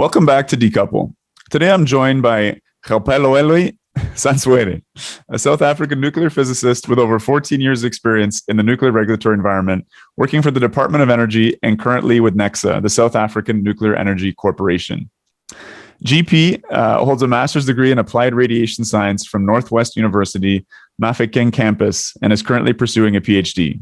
Welcome back to Decouple. Today I'm joined by Gaopalelwe Santswere, a South African nuclear physicist with over 14 years experience in the nuclear regulatory environment, working for the Department of Energy and currently with NECSA, the South African Nuclear Energy Corporation. GP holds a master's degree in applied radiation science from Northwest University, Mafeking campus, and is currently pursuing a PhD.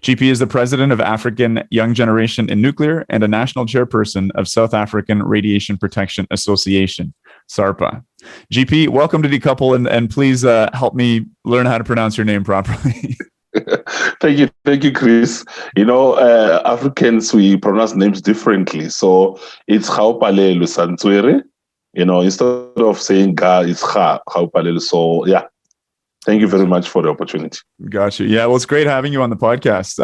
GP is the president of African Young Generation in Nuclear and a national chairperson of South African Radiation Protection Association, SARPA. GP, welcome to Decouple, and please help me learn how to pronounce your name properly. Thank you, Chris. Africans, we pronounce names differently. So it's Gaopalelwe Santswere. Instead of saying Ga, it's Gaopalelwe. So yeah. Thank you very much for the opportunity. Gotcha. Yeah, well, it's great having you on the podcast.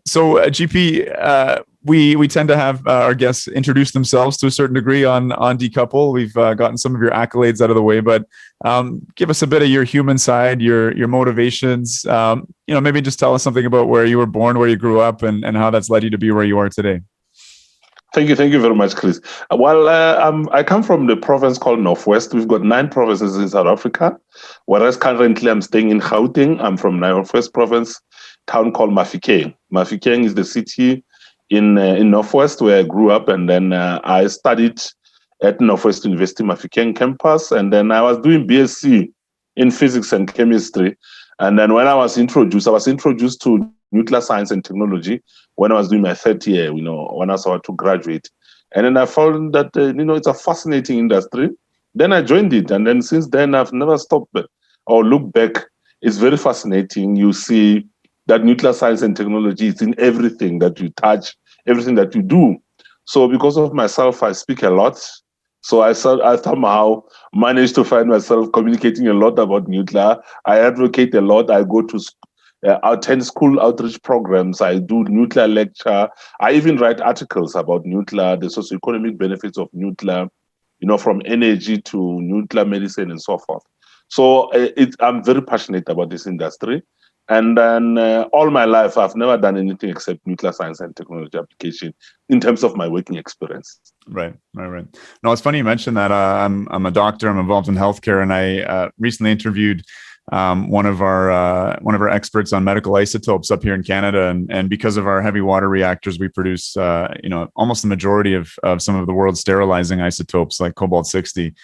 GP, we tend to have our guests introduce themselves to a certain degree on Decouple. We've gotten some of your accolades out of the way, but give us a bit of your human side, your motivations. Maybe just tell us something about where you were born, where you grew up, and how that's led you to be where you are today. Thank you very much, Chris. Well, I come from the province called Northwest. We've got 9 provinces in South Africa, whereas currently I'm staying in Gauteng. I'm from Northwest Province, town called Mafeking. Mafeking is the city in Northwest where I grew up, and then I studied at Northwest University Mafeking campus, and then I was doing BSc in physics and chemistry. And then when I was introduced to nuclear science and technology when I was doing my 3rd year, when I was about to graduate. And then I found that, it's a fascinating industry. Then I joined it. And then since then, I've never stopped or looked back. It's very fascinating. You see that nuclear science and technology is in everything that you touch, everything that you do. So because of myself, I speak a lot. So I somehow managed to find myself communicating a lot about nuclear. I advocate a lot. I go to attend school outreach programs. I do nuclear lecture. I even write articles about nuclear, the socioeconomic benefits of nuclear, from energy to nuclear medicine and so forth. So I'm very passionate about this industry. And then all my life, I've never done anything except nuclear science and technology application in terms of my working experience. Right. No, it's funny you mentioned that. I'm a doctor. I'm involved in healthcare, and I recently interviewed one of our experts on medical isotopes up here in Canada, and because of our heavy water reactors, we produce almost the majority of some of the world's sterilizing isotopes, like cobalt-60.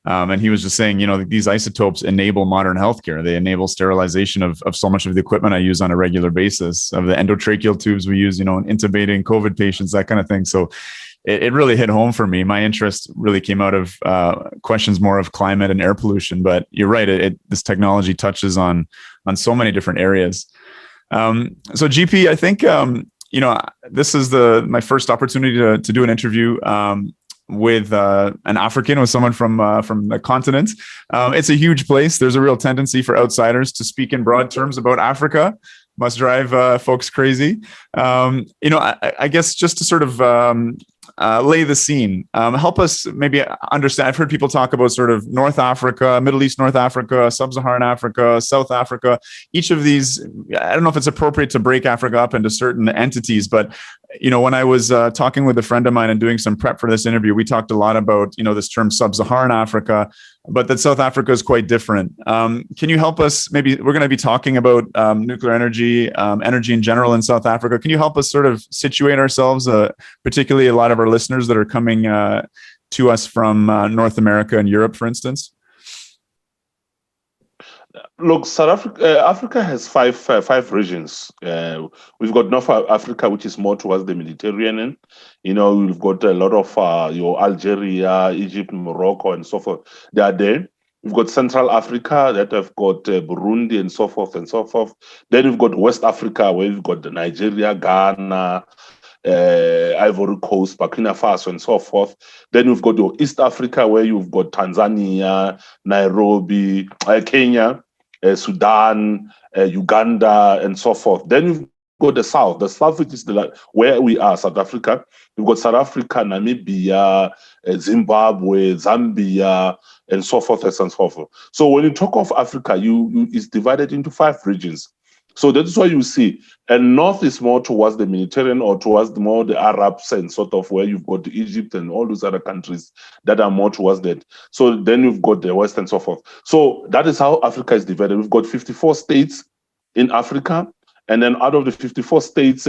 And he was just saying, these isotopes enable modern healthcare. They enable sterilization of so much of the equipment I use on a regular basis, of the endotracheal tubes we use, in intubating COVID patients, that kind of thing. So it really hit home for me. My interest really came out of questions more of climate and air pollution. But you're right, this technology touches on so many different areas. So GP, I think, this is my first opportunity to do an interview with an African, with someone from the continent. It's a huge place. There's a real tendency for outsiders to speak in broad terms about Africa. Must drive folks crazy. I guess just to sort of lay the scene, help us maybe understand. I've heard people talk about sort of North Africa, Middle East, North Africa, Sub-Saharan Africa, South Africa. Each of these, I don't know if it's appropriate to break Africa up into certain entities, but when I was talking with a friend of mine and doing some prep for this interview, we talked a lot about, this term Sub-Saharan Africa, but that South Africa is quite different. Can you help us? Maybe we're going to be talking about nuclear energy, energy in general in South Africa. Can you help us sort of situate ourselves, particularly a lot of our listeners that are coming to us from North America and Europe, for instance? Look, Africa has five regions. We've got North Africa, which is more towards the Mediterranean. We've got a lot of your Algeria, Egypt, Morocco, and so forth. They are there. We've got Central Africa that have got Burundi and so forth and so forth. Then we've got West Africa, where we've got Nigeria, Ghana, Ivory Coast, Burkina Faso, and so forth. Then we've got your East Africa, where you've got Tanzania, Nairobi, Kenya, Sudan, Uganda, and so forth. Then we've got the South, which is where we are, South Africa. We've got South Africa, Namibia, Zimbabwe, Zambia, and so forth and so forth. So when you talk of Africa, it's divided into 5 regions. So that's why you see, and north is more towards the Mediterranean or towards more the Arab sense, sort of where you've got Egypt and all those other countries that are more towards that. So then you've got the west and so forth. So that is how Africa is divided. We've got 54 states in Africa. And then out of the 54 states,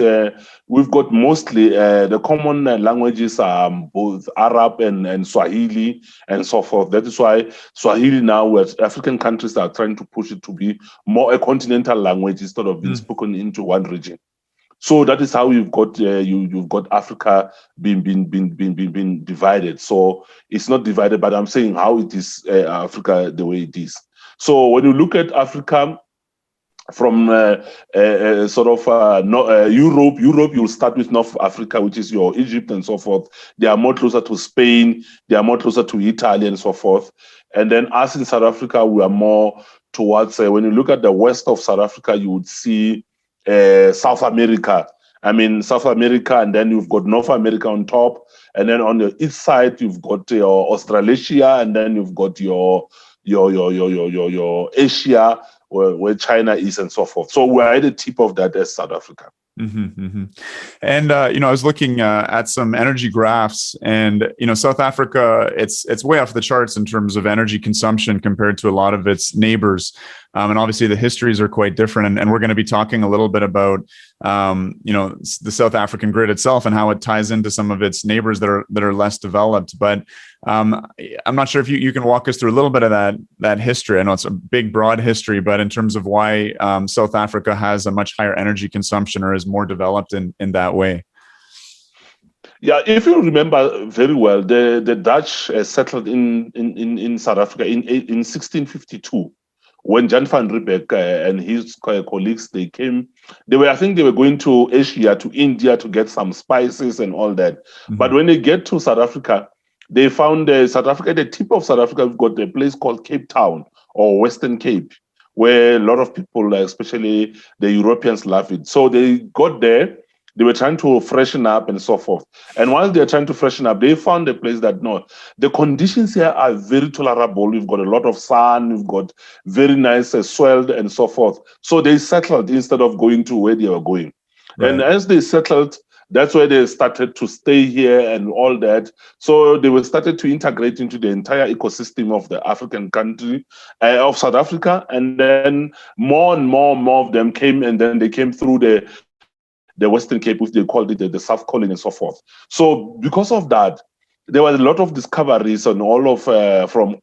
we've got mostly the common languages are both Arab and Swahili and so forth. That is why Swahili now, where African countries are trying to push it to be more a continental language instead of being spoken into one region. So that is how you've got you've got Africa being divided. So it's not divided, but I'm saying how it is Africa the way it is. So when you look at Africa, from Europe, you'll start with North Africa, which is your Egypt and so forth. They are more closer to Spain, they are more closer to Italy and so forth. And then us in South Africa, we are more towards, when you look at the west of South Africa, you would see South America. I mean, South America, and then you've got North America on top. And then on the east side, you've got your Australasia, and then you've got your Asia, where China is and so forth. So we're at the tip of that as South Africa. Mm-hmm, mm-hmm. And I was looking at some energy graphs, and South Africa, it's way off the charts in terms of energy consumption compared to a lot of its neighbors, and obviously the histories are quite different. And we're going to be talking a little bit about the South African grid itself and how it ties into some of its neighbors that are less developed. But I'm not sure if you can walk us through a little bit of that history. I know it's a big, broad history, but in terms of why South Africa has a much higher energy consumption or is more developed in that way. Yeah, if you remember very well, the Dutch settled in South Africa in 1652. When Jan van Riebeeck and his colleagues, I think they were going to Asia, to India to get some spices and all that. Mm-hmm. But when they get to South Africa, they found South Africa, at the tip of South Africa, we've got a place called Cape Town or Western Cape, where a lot of people, especially the Europeans, love it. So they got there. They were trying to freshen up and so forth. And while they're trying to freshen up, they found a place that, no, the conditions here are very tolerable. We've got a lot of sun, we've got very nice soil and so forth. So they settled instead of going to where they were going. Right. And as they settled, that's where they started to stay here and all that. So they were started to integrate into the entire ecosystem of the African country, of South Africa. And then more and more of them came, and then they came through the Western Cape, which they called it the South Colony and so forth. So because of that, there was a lot of discoveries on all of from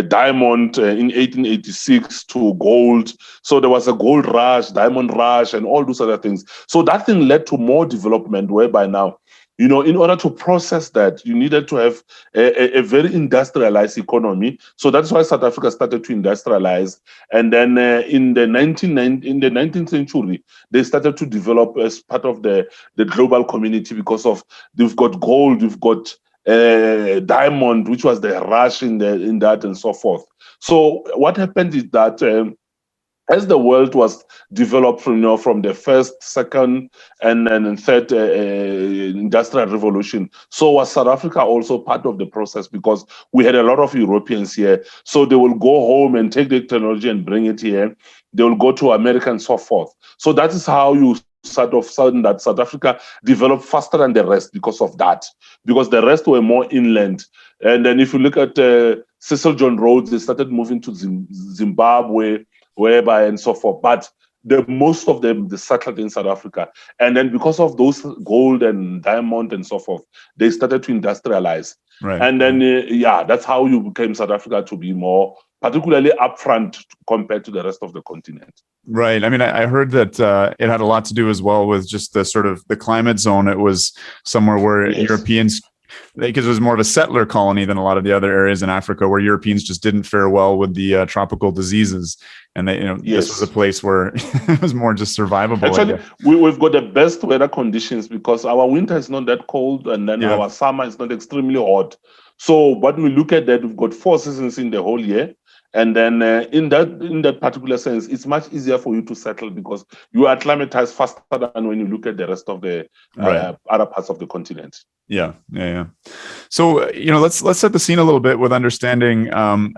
diamond in 1886 to gold. So there was a gold rush, diamond rush, and all those other things. So that thing led to more development, whereby now, in order to process that, you needed to have a very industrialized economy. So that's why South Africa started to industrialize. And then in the 19th century, they started to develop as part of the global community, because of they've got gold, we've got diamond, which was the rush in that and so forth. So what happened is that as the world was developed from the first, second, and third industrial revolution, so was South Africa also part of the process, because we had a lot of Europeans here. So they will go home and take the technology and bring it here. They will go to America and so forth. So that is how you sort of sudden that South Africa developed faster than the rest because of that, because the rest were more inland. And then if you look at Cecil John Rhodes, they started moving to Zimbabwe, whereby and so forth. But most of them, they settled in South Africa. And then because of those gold and diamond and so forth, they started to industrialize. Right. And then, that's how you became South Africa to be more particularly upfront compared to the rest of the continent. Right. I mean, I heard that it had a lot to do as well with just the sort of the climate zone. It was somewhere where Europeans, because it was more of a settler colony than a lot of the other areas in Africa, where Europeans just didn't fare well with the tropical diseases. And they, this was a place where it was more just survivable. Actually, we've got the best weather conditions, because our winter is not that cold, and then our summer is not extremely hot. So when we look at that, we've got 4 seasons in the whole year. And then in that particular sense, it's much easier for you to settle, because you are acclimatized faster than when you look at the rest of the other parts of the continent. Yeah. So, let's set the scene a little bit with understanding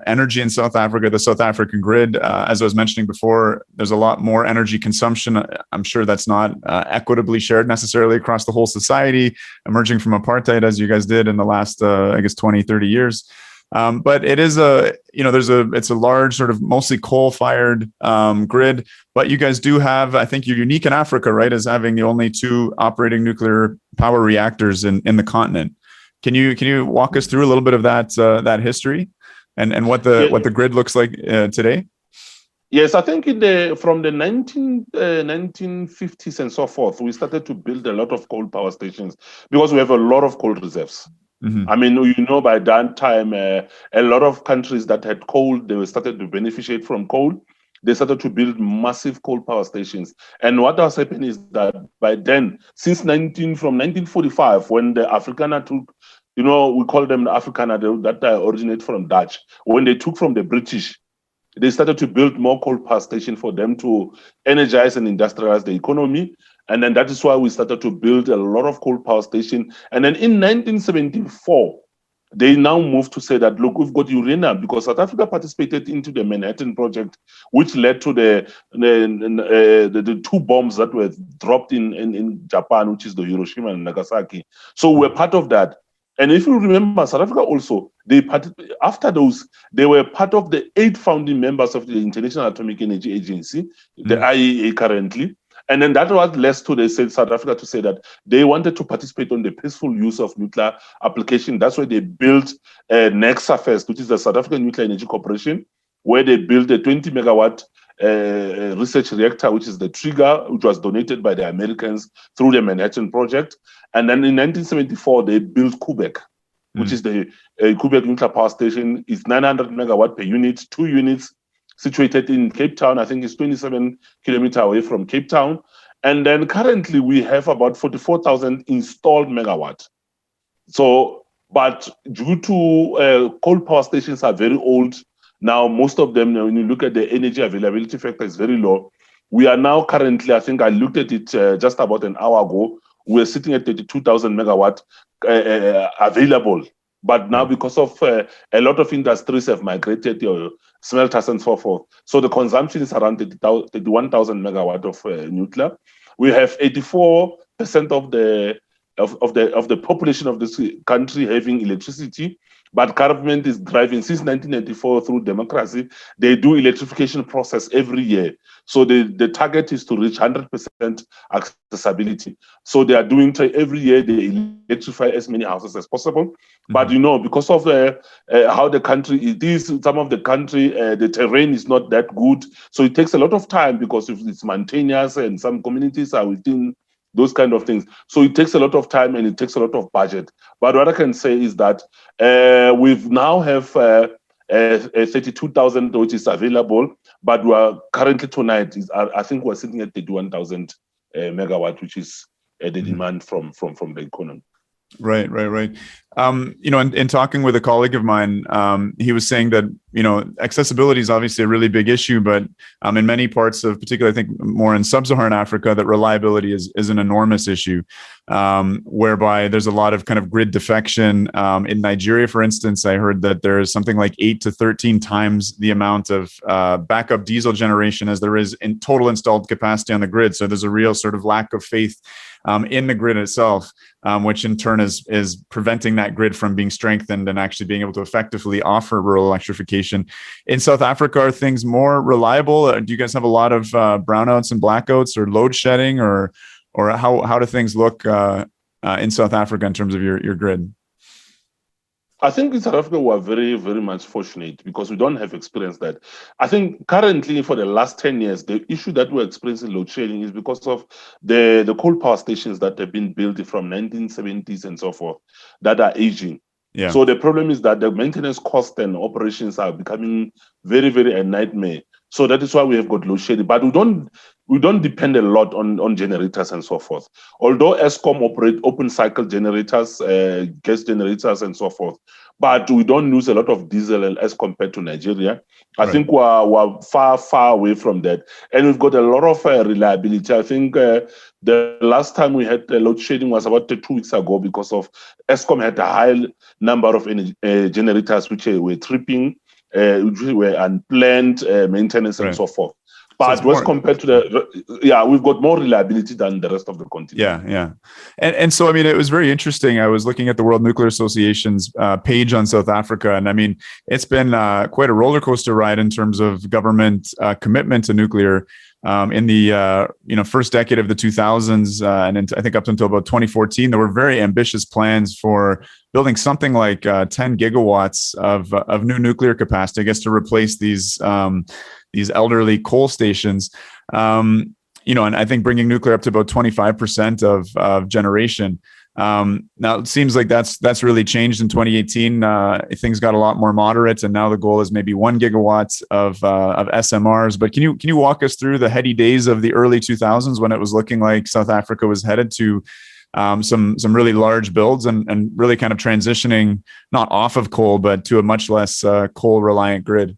energy in South Africa, the South African grid. As I was mentioning before, there's a lot more energy consumption. I'm sure that's not equitably shared necessarily across the whole society, emerging from apartheid, as you guys did in the last, 20, 30 years. But it is it's a large sort of mostly coal-fired grid. But you guys do have, I think you're unique in Africa, right, as having the only 2 operating nuclear power reactors in the continent. Can you walk us through a little bit of that history and what the grid looks like today? Yes, I think from the 1950s and so forth, we started to build a lot of coal power stations because we have a lot of coal reserves. Mm-hmm. I mean, by that time, a lot of countries that had coal, they started to beneficiate from coal. They started to build massive coal power stations. And what was happening is that by then, from 1945, when the Afrikaner took, we call them the Afrikaner, that originate from Dutch. When they took from the British, they started to build more coal power stations for them to energize and industrialize the economy. And then that is why we started to build a lot of coal power stations. And then in 1974, they now moved to say that, look, we've got uranium, because South Africa participated into the Manhattan Project, which led to the 2 bombs that were dropped in Japan, which is the Hiroshima and Nagasaki. So we're part of that. And if you remember, South Africa also, after those, they were part of the 8 founding members of the International Atomic Energy Agency, the IAEA currently. And then that was led to South Africa to say that they wanted to participate on the peaceful use of nuclear application. That's why they built NEXA first, which is the South African Nuclear Energy Corporation, where they built a 20 megawatt research reactor, which is the trigger, which was donated by the Americans through the Manhattan Project. And then in 1974, they built Koeberg, which is the Koeberg nuclear power station. It's 900 megawatt per unit, 2 units, situated in Cape Town. I think it's 27 kilometers away from Cape Town. And then currently we have about 44,000 installed megawatt. So, but due to coal power stations are very old, now most of them, when you look at the energy availability factor, is very low. We are now currently, I think I looked at it just about an hour ago, we're sitting at 32,000 megawatt available. But now, because of a lot of industries have migrated, smelters and so forth, so the consumption is around 31,000 megawatt of nuclear. We have 84% of the population of this country having electricity, but government is driving since 1994 through democracy. They do electrification process every year. So the target is to reach 100% accessibility. So they are doing every year, they electrify as many houses as possible. Mm-hmm. But because of how the country it is, some of the country, the terrain is not that good. So it takes a lot of time because it's mountainous and some communities are within those kind of things. So it takes a lot of time and it takes a lot of budget. But what I can say is that we've now have 32,000 which is available, but we are currently tonight I think we're sitting at 31,000 megawatt, which is the demand from the economy. Right. In talking with a colleague of mine, he was saying that, accessibility is obviously a really big issue, but in many parts of, particularly, I think more in sub-Saharan Africa, that reliability is an enormous issue, whereby there's a lot of kind of grid defection. In Nigeria, for instance, I heard that there is something like 8 to 13 times the amount of backup diesel generation as there is in total installed capacity on the grid. So there's a real sort of lack of faith in the grid itself, which in turn is preventing that grid from being strengthened and actually being able to effectively offer rural electrification. In South Africa, are things more reliable? Do you guys have a lot of brownouts and blackouts or load shedding, or how do things look in South Africa in terms of your grid? I think in South Africa, we are very, very much fortunate because we don't have experienced that. I think currently for the last 10 years, the issue that we're experiencing load shedding is because of the coal power stations that have been built from 1970s and so forth that are aging. Yeah. So the problem is that the maintenance cost and operations are becoming very, very a nightmare. So that is why we have got load shedding. But we don't depend a lot on generators and so forth. Although Eskom operate open cycle generators, gas generators and so forth, but we don't use a lot of diesel as compared to Nigeria. I think we're far away from that. And we've got a lot of reliability. I think the last time we had load shedding was about 2 weeks ago because of Eskom had a high number of generators which were tripping, which were unplanned maintenance and so forth. But so compared to we've got more reliability than the rest of the continent. And so, I mean, it was very interesting. I was looking at the World Nuclear Association's page on South Africa, and I mean, it's been quite a roller coaster ride in terms of government commitment to nuclear. In the first decade of the 2000s, and I think up until about 2014, there were very ambitious plans for building something like 10 gigawatts of new nuclear capacity, I guess, to replace these elderly coal stations. And I think bringing nuclear up to about 25% of generation. Now it seems like that's really changed in 2018. Things got a lot more moderate, and now the goal is maybe 1 gigawatt of SMRs. But can you walk us through the heady days of the early 2000s when it was looking like South Africa was headed to some really large builds and really kind of transitioning not off of coal but to a much less coal reliant grid?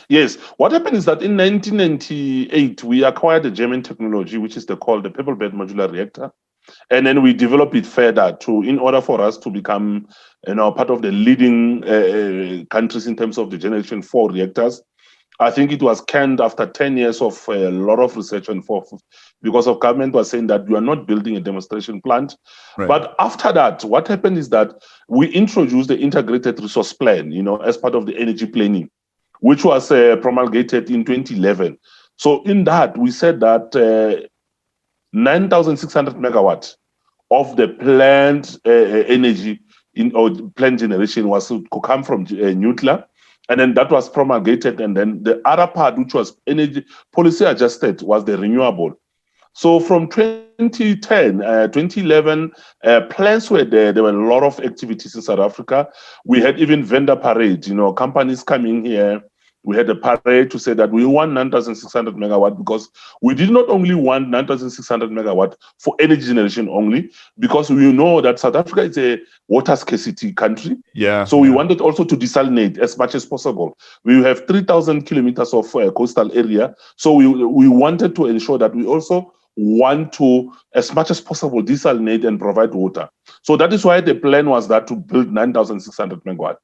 Yes. What happened is that in 1998 we acquired a German technology which is called the pebble bed modular reactor. And then we develop it further in order for us to become, part of the leading countries in terms of the Generation 4 reactors. I think it was canned after 10 years of a lot of research and forth because of government was saying that you are not building a demonstration plant. Right. But after that, what happened is that we introduced the integrated resource plan, as part of the energy planning, which was promulgated in 2011. So in that, we said that 9,600 megawatts of the planned energy or planned generation could come from nuclear, and then that was promulgated. And then the other part, which was energy policy adjusted, was the renewable. So from 2010, 2011, plans were there. There were a lot of activities in South Africa. We had even vendor parade, companies coming here. We had a parade to say that we want 9,600 megawatt because we did not only want 9,600 megawatt for energy generation only, because we know that South Africa is a water scarcity country. So we wanted also to desalinate as much as possible. We have 3,000 kilometers of coastal area. So we wanted to ensure that we also want to, as much as possible, desalinate and provide water. So that is why the plan was that to build 9,600 megawatt.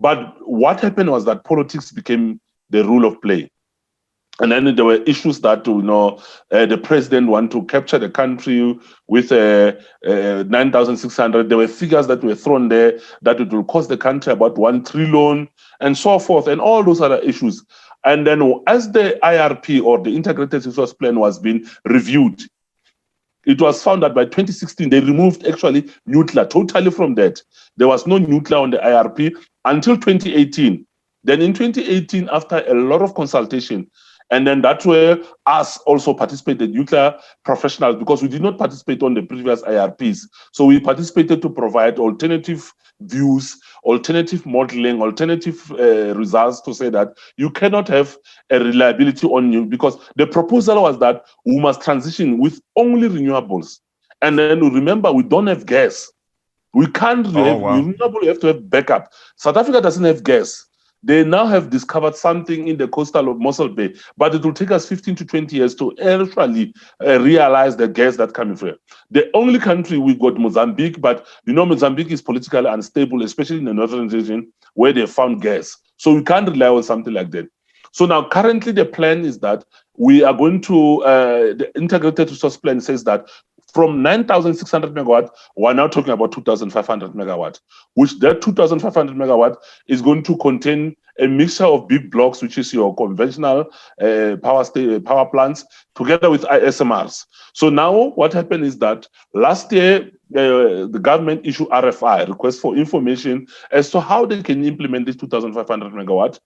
But what happened was that politics became the rule of play. And then there were issues that, the president wanted to capture the country with 9,600. There were figures that were thrown there that it will cost the country about 1 trillion and so forth, and all those other issues. And then as the IRP or the Integrated Resource Plan was being reviewed, it was found that by 2016, they removed actually nuclear totally from that. There was no nuclear on the IRP until 2018. Then in 2018, after a lot of consultation, and then that's where us also participated, nuclear professionals, because we did not participate on the previous IRPs. So we participated to provide alternative views, alternative modeling, alternative results to say that you cannot have a reliability on you, because the proposal was that we must transition with only renewables. And then remember, we don't have gas. We can't renewable, we have to have backup. South Africa doesn't have gas. They now have discovered something in the coastal of Mossel Bay, but it will take us 15 to 20 years to actually realize the gas that's coming from. The only country we've got Mozambique, but Mozambique is politically unstable, especially in the northern region where they found gas. So we can't rely on something like that. So now currently the plan is that we are going to, the integrated resource plan says that from 9,600 megawatt, we're now talking about 2,500 megawatt, which that 2,500 megawatt is going to contain a mixture of big blocks, which is your conventional power plants, together with SMRs. So now what happened is that last year, the government issued RFI, request for information, as to how they can implement this 2,500 megawatt.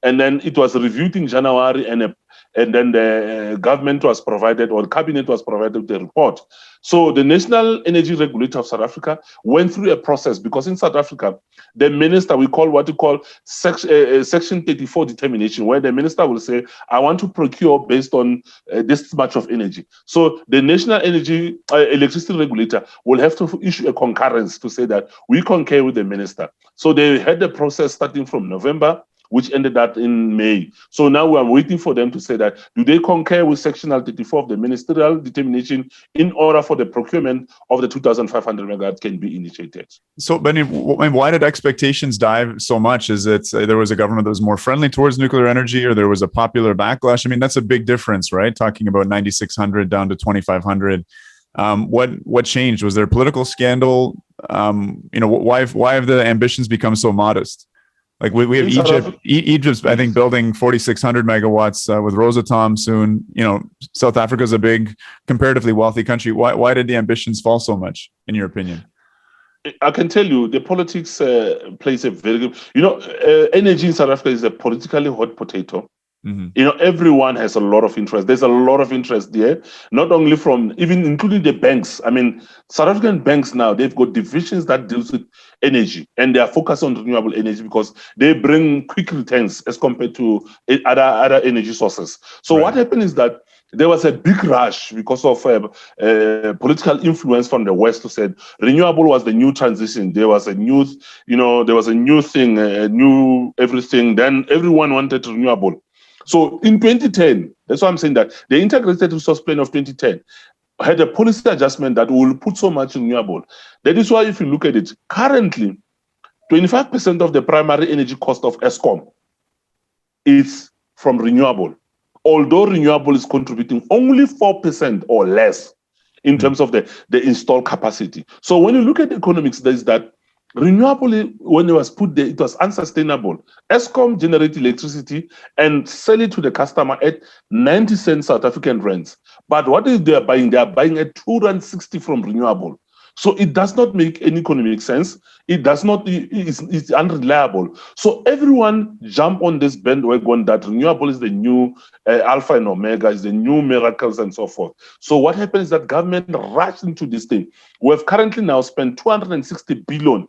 And then it was reviewed in January, and and then the government was provided, or the cabinet was provided with the report. So the National Energy Regulator of South Africa went through a process, because in South Africa, the minister, we call what we call Section 34 determination, where the minister will say, I want to procure based on this much of energy. So the National Energy Electricity Regulator will have to issue a concurrence to say that we concur with the minister. So they had the process starting from November, which ended up in May. So now we are waiting for them to say that, do they concur with Section 34 of the ministerial determination in order for the procurement of the 2,500 megawatts can be initiated. So, Benny, why did expectations dive so much? Is it there was a government that was more friendly towards nuclear energy, or there was a popular backlash? I mean, that's a big difference, right? Talking about 9,600 down to 2,500. What changed? Was there a political scandal? Why have the ambitions become so modest? Like we have Egypt's, I think, building 4,600 megawatts with Rosatom soon. South Africa's a big, comparatively wealthy country. Why did the ambitions fall so much, in your opinion? I can tell you the politics plays a very good, energy in South Africa is a politically hot potato. Mm-hmm. Everyone has a lot of interest. There's a lot of interest there, not only from, even including the banks. I mean, South African banks now, they've got divisions that deals with energy, and they are focused on renewable energy because they bring quick returns as compared to other energy sources. So What happened is that there was a big rush because of political influence from the West who said renewable was the new transition. There was a new, thing, a new everything. Then everyone wanted renewable. So in 2010, that's why I'm saying that the Integrated Resource Plan of 2010 had a policy adjustment that will put so much renewable. That is why if you look at it, currently, 25% of the primary energy cost of Eskom is from renewable. Although renewable is contributing only 4% or less in terms of the installed capacity. So when you look at the economics, there's that renewable, when it was put there, it was unsustainable. Eskom generate electricity and sell it to the customer at 90 cents South African rands. But what is they are buying? They are buying at 260 from renewable. So it does not make any economic sense. It does not, it's unreliable. So everyone jump on this bandwagon that renewable is the new alpha and omega, is the new miracles and so forth. So what happens is that government rushed into this thing. We have currently now spent 260 billion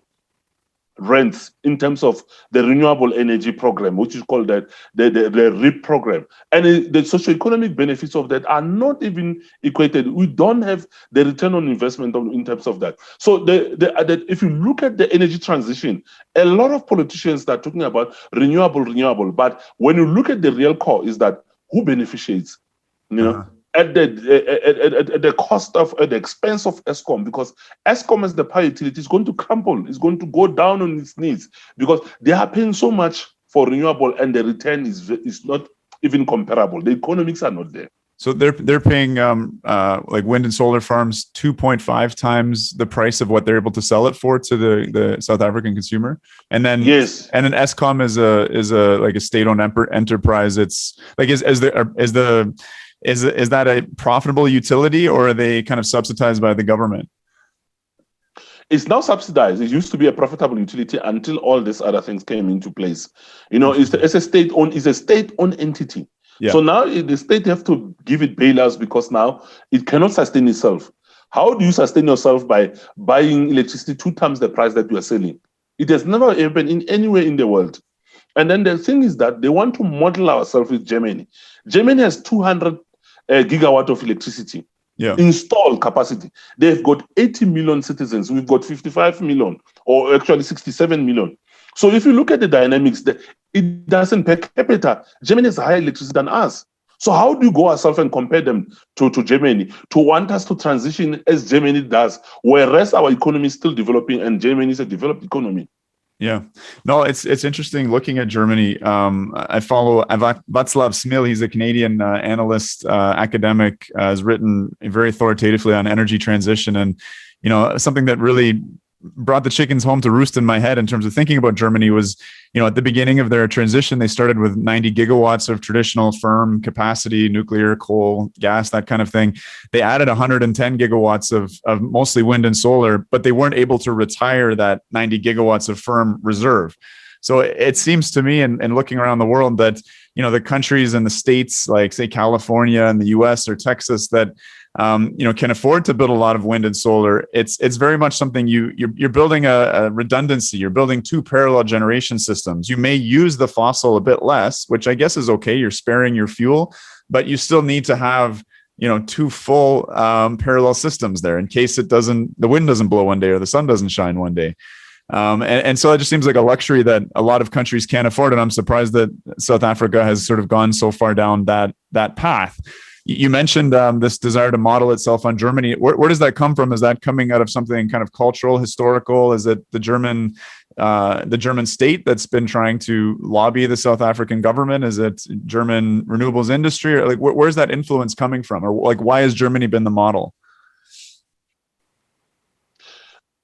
rents in terms of the renewable energy program, which is called the REAP program. And the socioeconomic benefits of that are not even equated. We don't have the return on investment in terms of that. So if you look at the energy transition, a lot of politicians are talking about renewable, but when you look at the real core is that who beneficiates, at the cost of, at the expense of Eskom, because Eskom as the power utility is going to crumble, is going to go down on its knees because they are paying so much for renewable and the return is not even comparable. The economics are not there. So they're paying like wind and solar farms 2.5 times the price of what they're able to sell it for to the South African consumer, and then Eskom is a like a state-owned enterprise. It's like is that a profitable utility, or are they kind of subsidized by the government? It's now subsidized. It used to be a profitable utility until all these other things came into place. It's a state-owned entity. Yeah. So now the state have to give it bailouts because now it cannot sustain itself. How do you sustain yourself by buying electricity 2 times the price that you are selling? It has never happened in anywhere in the world. And then the thing is that they want to model ourselves with Germany. Germany has 200 gigawatt of electricity installed capacity. They've got 80 million citizens. We've got 55 million, or actually 67 million. So if you look at the dynamics, it doesn't per capita. Germany has higher electricity than us. So how do you go ourselves and compare them to Germany, to want us to transition as Germany does, whereas our economy is still developing and Germany is a developed economy? Yeah, no, it's interesting looking at Germany. I follow Václav Smil. He's a Canadian analyst, academic, has written very authoritatively on energy transition. And, something that really brought the chickens home to roost in my head in terms of thinking about Germany was, at the beginning of their transition, they started with 90 gigawatts of traditional firm capacity, nuclear, coal, gas, that kind of thing. They added 110 gigawatts of mostly wind and solar, but they weren't able to retire that 90 gigawatts of firm reserve. So it seems to me, and looking around the world, that the countries and the states like, say, California and the U.S. or Texas that can afford to build a lot of wind and solar. It's very much something you're building a redundancy. You're building two parallel generation systems. You may use the fossil a bit less, which I guess is okay. You're sparing your fuel, but you still need to have two full parallel systems there in case the wind doesn't blow one day or the sun doesn't shine one day. And so it just seems like a luxury that a lot of countries can't afford. And I'm surprised that South Africa has sort of gone so far down that path. You mentioned this desire to model itself on Germany. Where does that come from? Is that coming out of something kind of cultural, historical? Is it the German state that's been trying to lobby the South African government? Is it German renewables industry? Or like, where's that influence coming from? Or like, why has Germany been the model?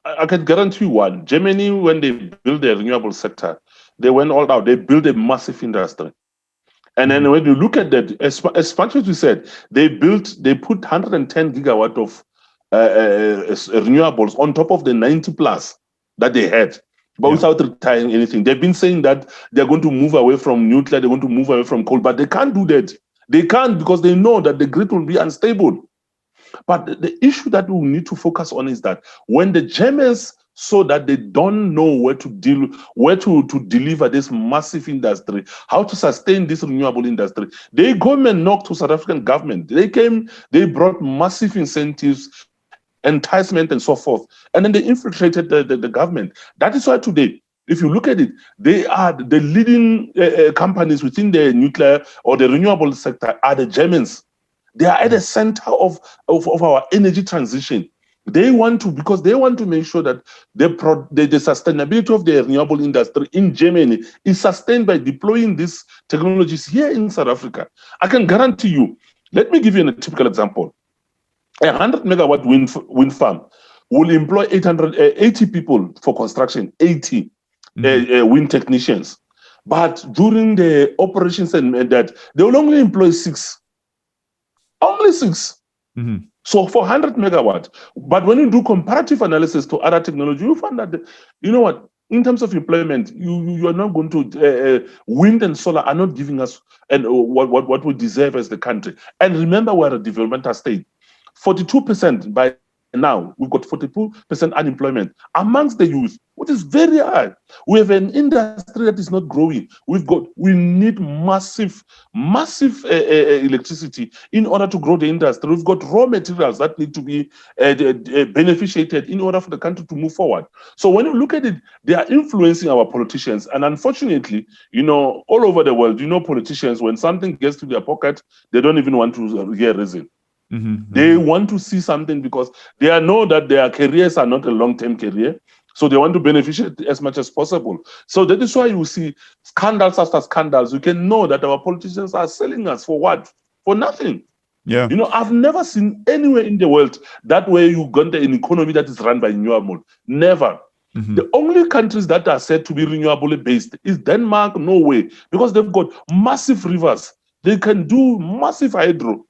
I can guarantee you one. Germany, when they built the renewable sector, they went all out. They built a massive industry. And then when you look at that, as much as we said, they put 110 gigawatt of renewables on top of the 90 plus that they had, but without retiring anything. They've been saying that they're going to move away from nuclear, they're going to move away from coal, but they can't do that. They can't, because they know that the grid will be unstable. But the issue that we need to focus on is that when the Germans saw that they don't know where to deliver this massive industry, how to sustain this renewable industry, they come and knocked to South African government. They brought massive incentives, enticement, and so forth. And then they infiltrated the government. That is why today, if you look at it, they are the leading companies within the nuclear or the renewable sector are the Germans. They are at the center of our energy transition. They want to make sure that the sustainability of the renewable industry in Germany is sustained by deploying these technologies here in South Africa. I can guarantee you, let me give you a typical example. A 100 megawatt wind farm will employ 80 people for construction, 80 wind technicians. But during the operations and that, they will only employ 6. Only 6. Mm-hmm. So for 100 megawatt. But when you do comparative analysis to other technology, you find that, in terms of employment, you are not going to, wind and solar are not giving us what we deserve as the country. And remember, we're a developmental state. 42% by now, we've got 42% unemployment amongst the youth, which is very high. We have an industry that is not growing. We need massive electricity in order to grow the industry. We've got raw materials that need to be benefited in order for the country to move forward. So when you look at it, they are influencing our politicians. And unfortunately, all over the world, politicians, when something gets to their pocket, they don't even want to hear reason. Mm-hmm. They want to see something because they know that their careers are not a long-term career. So they want to benefit as much as possible. So that is why you see scandals after scandals. You can know that our politicians are selling us for what? For nothing. Yeah. I've never seen anywhere in the world that way you got an economy that is run by renewable. Never. Mm-hmm. The only countries that are said to be renewably based is Denmark, Norway, because they've got massive rivers. They can do massive hydro.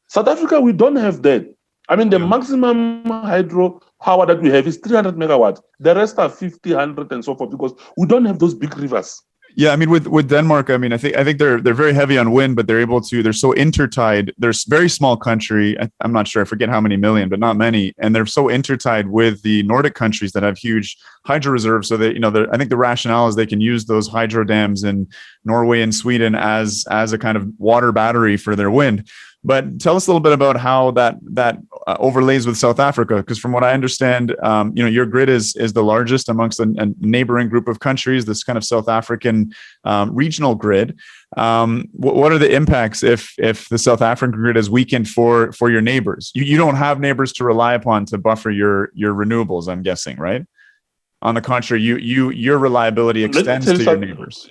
South Africa, we don't have that. I mean, the maximum hydro power that we have is 300 megawatts. The rest are 50, 100, and so forth, because we don't have those big rivers. Yeah, I mean, with Denmark, I mean, I think they're very heavy on wind, but they're so intertied. They're a very small country. I'm not sure, I forget how many million, but not many. And they're so intertied with the Nordic countries that have huge hydro reserves. So that, I think the rationale is they can use those hydro dams in Norway and Sweden as a kind of water battery for their wind. But tell us a little bit about how that overlays with South Africa, because from what I understand, your grid is the largest amongst a neighboring group of countries. This kind of South African regional grid. What are the impacts if the South African grid is weakened for your neighbors? You don't have neighbors to rely upon to buffer your renewables, I'm guessing, right? On the contrary, your reliability extends to your neighbors.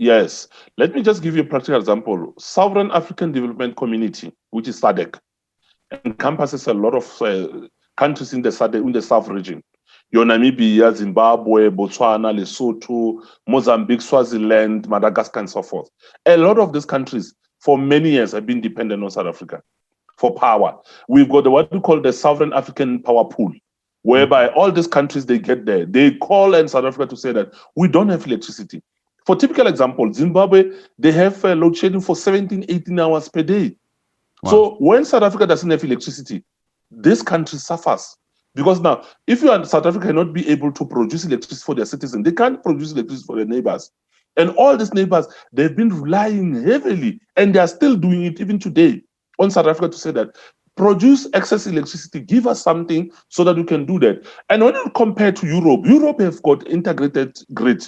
Yes. Let me just give you a practical example. Sovereign African Development Community, which is SADC, encompasses a lot of countries in the South region. Your Namibia, Zimbabwe, Botswana, Lesotho, Mozambique, Swaziland, Madagascar, and so forth. A lot of these countries, for many years, have been dependent on South Africa for power. We've got what we call the Sovereign African Power Pool. whereby all these countries, they get there. They call on South Africa to say that we don't have electricity. For typical example, Zimbabwe, they have load shedding for 17, 18 hours per day. Wow. So when South Africa doesn't have electricity, this country suffers. Because now, if you are South Africa cannot be able to produce electricity for their citizens, they can't produce electricity for their neighbors. And all these neighbors, they've been relying heavily, and they are still doing it even today, on South Africa to say that, produce excess electricity, give us something so that we can do that. And when you compare to Europe, Europe have got integrated grid.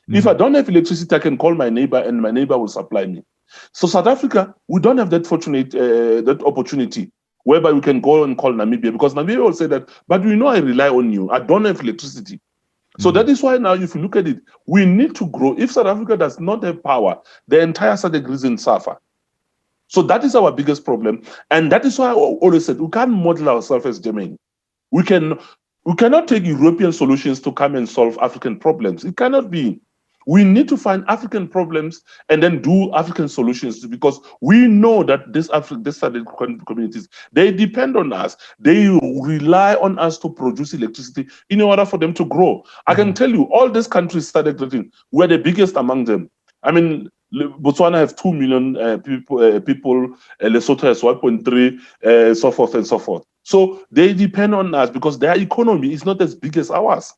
If I don't have electricity, I can call my neighbor and my neighbor will supply me. So South Africa, we don't have that that opportunity whereby we can go and call Namibia, because Namibia will say that, but we know I rely on you. I don't have electricity. So that is why now, if you look at it, we need to grow. If South Africa does not have power, the entire SADC region suffer. So that is our biggest problem. And that is why I always said, we can't model ourselves as Germany. We cannot take European solutions to come and solve African problems. It cannot be. We need to find African problems and then do African solutions, because we know that this SADC communities, they depend on us. They rely on us to produce electricity in order for them to grow. I can tell you, all these countries started getting, we're the biggest among them. I mean, Botswana have 2 million people, Lesotho has 1.3, so forth and so forth. So they depend on us because their economy is not as big as ours.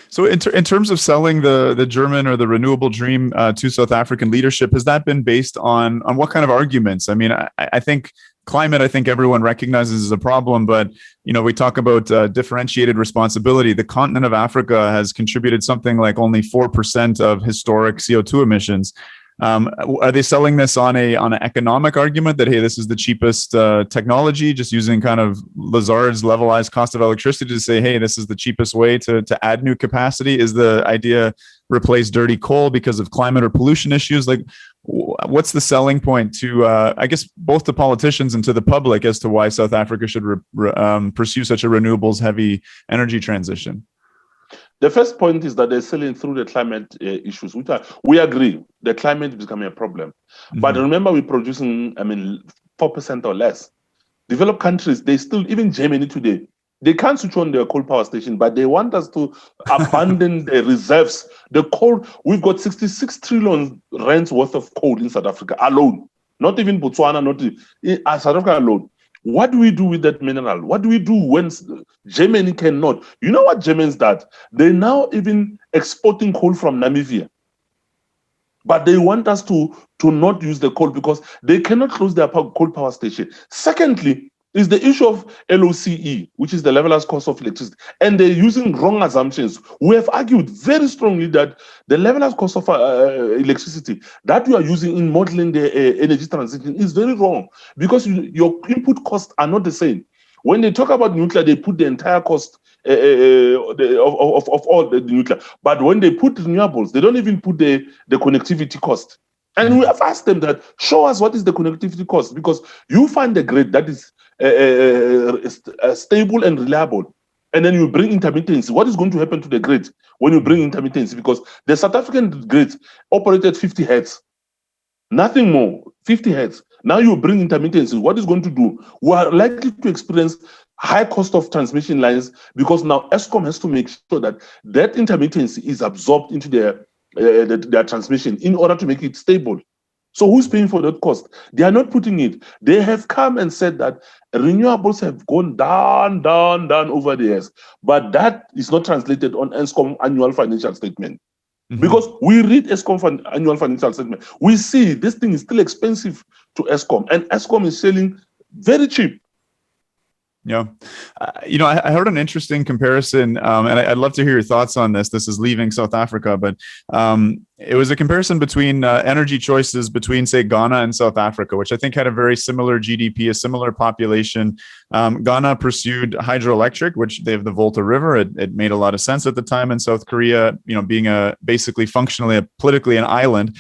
So in terms of selling the German or the renewable dream to South African leadership, has that been based on what kind of arguments? I mean, I think climate, I think everyone recognizes as a problem, but we talk about differentiated responsibility. The continent of Africa has contributed something like only 4% of historic CO2 emissions. Are they selling this on an economic argument that, hey, this is the cheapest technology, just using kind of Lazard's levelized cost of electricity to say, hey, this is the cheapest way to add new capacity? Is the idea replace dirty coal because of climate or pollution issues? Like, what's the selling point to, I guess, both the politicians and to the public as to why South Africa should pursue such a renewables heavy energy transition? The first point is that they're selling through the climate issues, which we agree, the climate is becoming a problem. But remember, we're producing, 4% or less. Developed countries, they still, even Germany today, they can't switch on their coal power station, but they want us to abandon the reserves. The coal, we've got 66 trillion rands worth of coal in South Africa alone. Not even Botswana, South Africa alone. What do we do with that mineral? What do we do when Germany cannot? You know what Germans did? They're now even exporting coal from Namibia. But they want us to not use the coal because they cannot close their coal power station. Secondly, is the issue of LOCE, which is the levelized cost of electricity. And they're using wrong assumptions. We have argued very strongly that the levelized cost of electricity that you are using in modeling the energy transition is very wrong, because your input costs are not the same. When they talk about nuclear, they put the entire cost of all the nuclear. But when they put renewables, they don't even put the connectivity cost. And we have asked them that, show us what is the connectivity cost, because you find the grid that is stable and reliable, and then you bring intermittency. What is going to happen to the grid when you bring intermittency? Because the South African grid operated 50 hertz, nothing more, 50 hertz. Now you bring intermittency. What is going to do? We are likely to experience high cost of transmission lines, because now Eskom has to make sure that that intermittency is absorbed into their transmission in order to make it stable. So who's paying for that cost? They are not putting it. They have come and said that renewables have gone down over the years, but that is not translated on Eskom annual financial statement. Because we read Eskom annual financial statement, we see this thing is still expensive to Eskom, and Eskom is selling very cheap. Yeah. I heard an interesting comparison, and I'd love to hear your thoughts on this. This is leaving South Africa, but it was a comparison between energy choices between, say, Ghana and South Africa, which I think had a very similar GDP, a similar population. Ghana pursued hydroelectric, which they have the Volta River. It made a lot of sense at the time. And South Korea, being basically functionally, politically an island,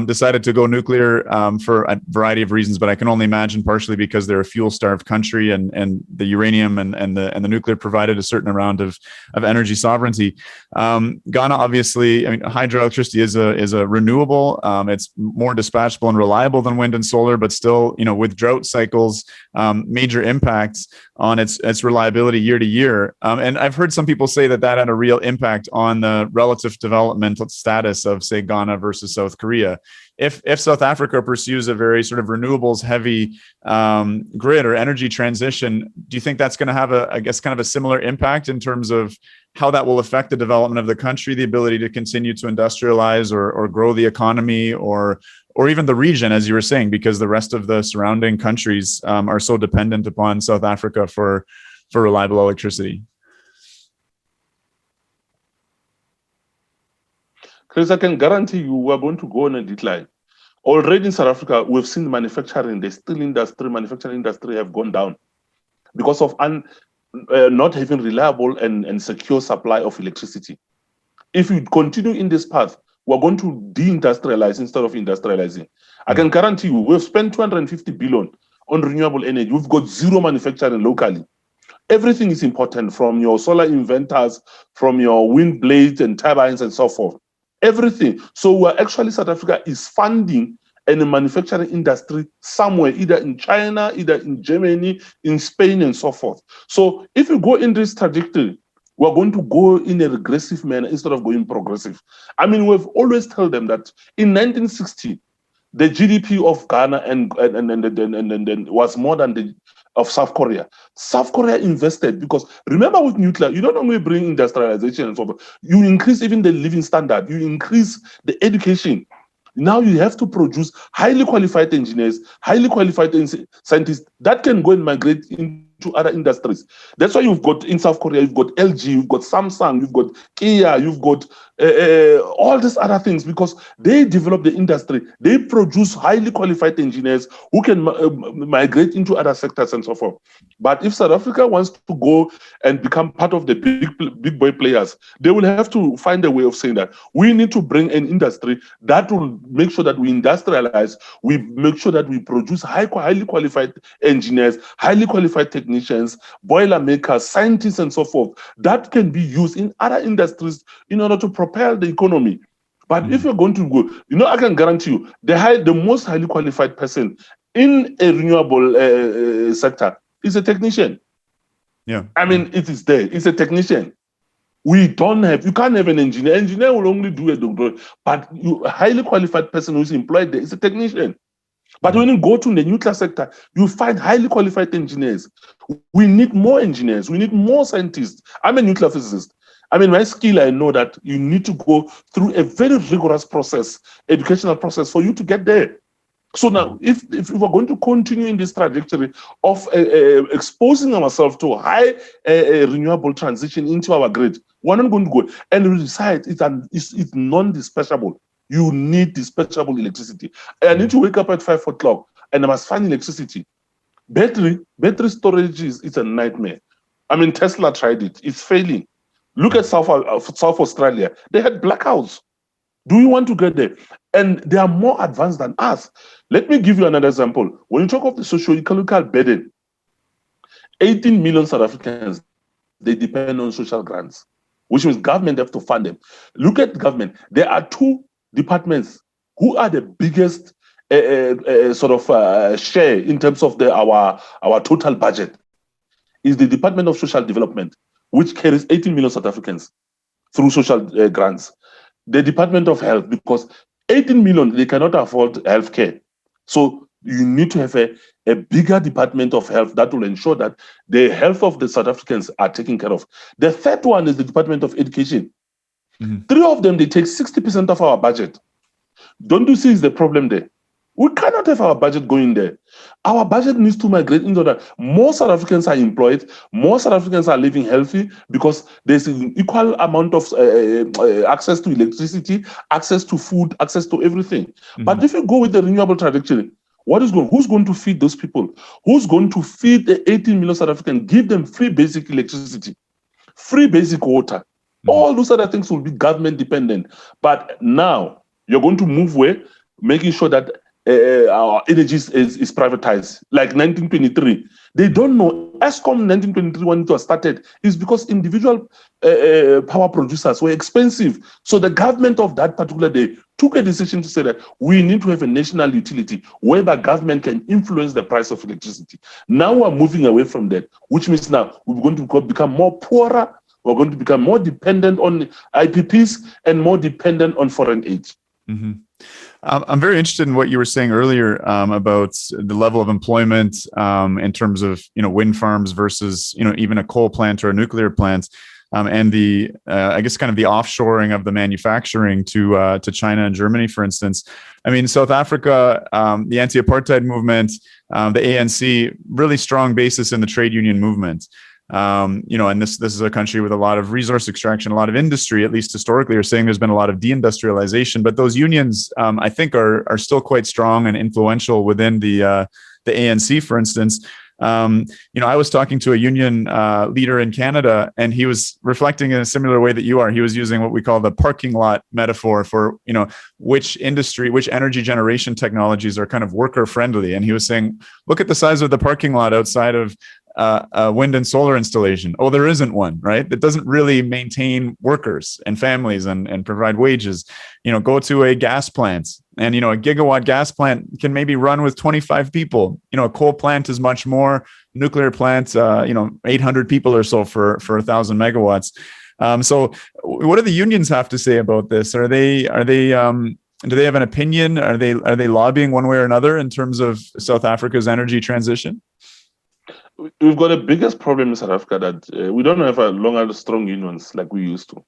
decided to go nuclear for a variety of reasons. But I can only imagine partially because they're a fuel-starved country, and the uranium and the nuclear provided a certain amount of energy sovereignty. Ghana, obviously, hydroelectricity is a renewable. It's more dispatchable and reliable than wind and solar, but still, with drought cycles, major impacts on its reliability year to year. And I've heard some people say that had a real impact on the relative developmental status of, say, Ghana versus South Korea. If South Africa pursues a very sort of renewables heavy grid or energy transition, do you think that's going to have kind of a similar impact in terms of how that will affect the development of the country, the ability to continue to industrialize or grow the economy, or even the region, as you were saying, because the rest of the surrounding countries are so dependent upon South Africa for reliable electricity? Chris, I can guarantee you we're going to go on a decline. Already in South Africa, we've seen manufacturing, the steel industry, manufacturing industry have gone down because of not having reliable and secure supply of electricity. If we continue in this path, we're going to deindustrialize instead of industrializing. I can guarantee you, we've spent 250 billion on renewable energy. We've got zero manufacturing locally. Everything is important, from your solar inverters, from your wind blades and turbines and so forth. Everything. So we're actually, South Africa is funding a manufacturing industry somewhere, either in China, either in Germany, in Spain, and so forth. So if you go in this trajectory, we're going to go in a regressive manner instead of going progressive. I mean, we've always told them that in 1960, the GDP of Ghana and was more than the of South Korea. South Korea invested because, remember, with nuclear, you don't only bring industrialization and so forth, you increase even the living standard, you increase the education. Now you have to produce highly qualified engineers, highly qualified scientists that can go and migrate into other industries. That's why you've got in South Korea, you've got LG, you've got Samsung, you've got Kia, you've got all these other things, because they develop the industry. They produce highly qualified engineers who can migrate into other sectors and so forth. But if South Africa wants to go and become part of the big boy players, they will have to find a way of saying that we need to bring an industry that will make sure that we industrialize, we make sure that we produce highly qualified engineers, highly qualified technicians, boiler makers, scientists, and so forth, that can be used in other industries in order to propel the economy. But if you're going to go, I can guarantee you, the most highly qualified person in a renewable sector is a technician. Yeah. I mean, it is there. It's a technician. You can't have an engineer. Engineer will only do a doctor, but a highly qualified person who's employed there is a technician. But when you go to the nuclear sector, you find highly qualified engineers. We need more engineers. We need more scientists. I'm a nuclear physicist. I mean, my skill, I know that you need to go through a very rigorous process, educational process, for you to get there. So now, if we're going to continue in this trajectory of exposing ourselves to high renewable transition into our grid, we're not going to go. And besides, it's non-dispatchable. You need dispatchable electricity. I need to wake up at 5 o'clock and I must find electricity. Battery storage is a nightmare. I mean, Tesla tried it. It's failing. Look at South Australia. They had blackouts. Do you want to get there? And they are more advanced than us. Let me give you another example. When you talk of the socio-ecological burden, 18 million South Africans, they depend on social grants, which means government have to fund them. Look at government. There are two departments who are the biggest share in terms of our total budget. Is the Department of Social Development, which carries 18 million South Africans through social grants. The Department of Health, because 18 million, they cannot afford healthcare. So you need to have a bigger Department of Health that will ensure that the health of the South Africans are taken care of. The third one is the Department of Education. Three of them, they take 60% of our budget. Don't you see is the problem there? We cannot have our budget going there. Our budget needs to migrate into that. More South Africans are employed. More South Africans are living healthy because there's an equal amount of access to electricity, access to food, access to everything. But if you go with the renewable trajectory, who's going to feed those people? Who's going to feed the 18 million South Africans? Give them free basic electricity, free basic water. All those other things will be government dependent. But now you're going to move where, making sure that our energy is privatized, like 1923. They don't know. Eskom 1923, when it was started, is because individual power producers were expensive. So the government of that particular day took a decision to say that we need to have a national utility whereby government can influence the price of electricity. Now we're moving away from that, which means now we're going to become more poorer. We're going to become more dependent on IPPs and more dependent on foreign aid. Mm-hmm. I'm very interested in what you were saying earlier about the level of employment in terms of wind farms versus even a coal plant or a nuclear plant, and the I guess kind of the offshoring of the manufacturing to China and Germany, for instance. I mean, South Africa, the anti-apartheid movement, the ANC, really strong basis in the trade union movement. And this is a country with a lot of resource extraction, a lot of industry, at least historically, are saying there's been a lot of deindustrialization, but those unions, I think, are still quite strong and influential within the ANC, for instance. I was talking to a union leader in Canada, and he was reflecting in a similar way that you are. He was using what we call the parking lot metaphor for, which energy generation technologies are kind of worker friendly. And he was saying, look at the size of the parking lot outside of a wind and solar installation. Oh, there isn't one, right? That doesn't really maintain workers and families and provide wages. Go to a gas plant, and a gigawatt gas plant can maybe run with 25 people. A coal plant is much more. Nuclear plant, 800 people or so for 1,000 megawatts. So, what do the unions have to say about this? Are they do they have an opinion? Are they lobbying one way or another in terms of South Africa's energy transition? We've got the biggest problem in South Africa that we don't have a longer strong unions like we used to.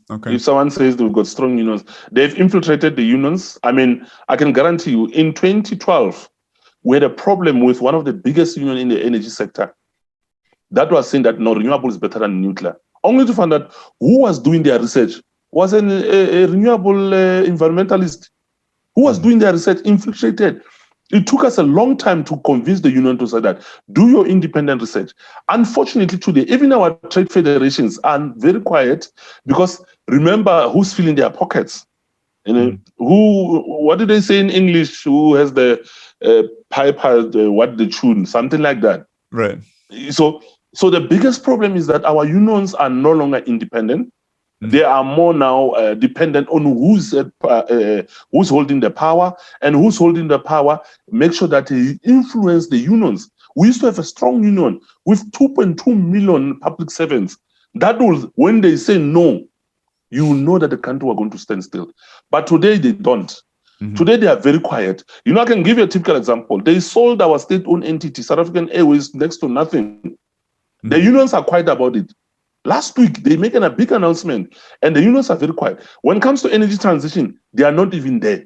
Okay. If someone says they've got strong unions, they've infiltrated the unions. I mean, I can guarantee you, in 2012, we had a problem with one of the biggest unions in the energy sector that was saying that no, renewable is better than nuclear. Only to find out who was doing their research was a renewable environmentalist who was doing their research, infiltrated. It took us a long time to convince the union to say that, do your independent research. Unfortunately, today, even our trade federations are very quiet because remember who's filling their pockets. What do they say in English? Who has the pipe, the tune, something like that. Right. So the biggest problem is that our unions are no longer independent. They are more now dependent on who's holding the power, and who's holding the power. Make sure that they influence the unions. We used to have a strong union with 2.2 million public servants. That was when they say no, you know that the country are going to stand still. But today they don't. Today they are very quiet. I can give you a typical example. They sold our state-owned entity, South African Airways, next to nothing. The unions are quiet about it. Last week, they made a big announcement, and the unions are very quiet. When it comes to energy transition, they are not even there.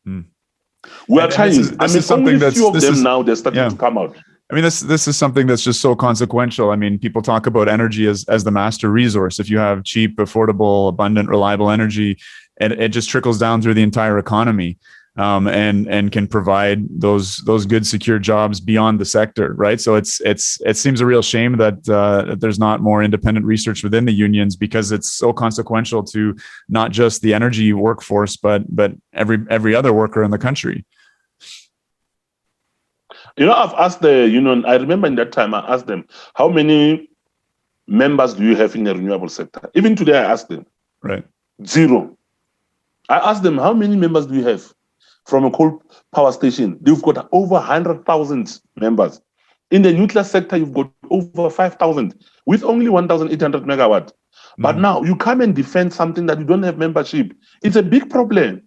We are trying. Only a few of them now, they're starting to come out. I mean, this is something that's just so consequential. I mean, people talk about energy as the master resource. If you have cheap, affordable, abundant, reliable energy, it just trickles down through the entire economy. And can provide those good, secure jobs beyond the sector, right? So it seems a real shame that there's not more independent research within the unions, because it's so consequential to not just the energy workforce, but every other worker in the country. I've asked the union. I remember in that time I asked them, how many members do you have in the renewable sector? Even today I asked them. Right. 0. I asked them, how many members do you have? From a coal power station, they've got over 100,000 members. In the nuclear sector, you've got over 5,000 with only 1,800 megawatt. But now you come and defend something that you don't have membership. It's a big problem.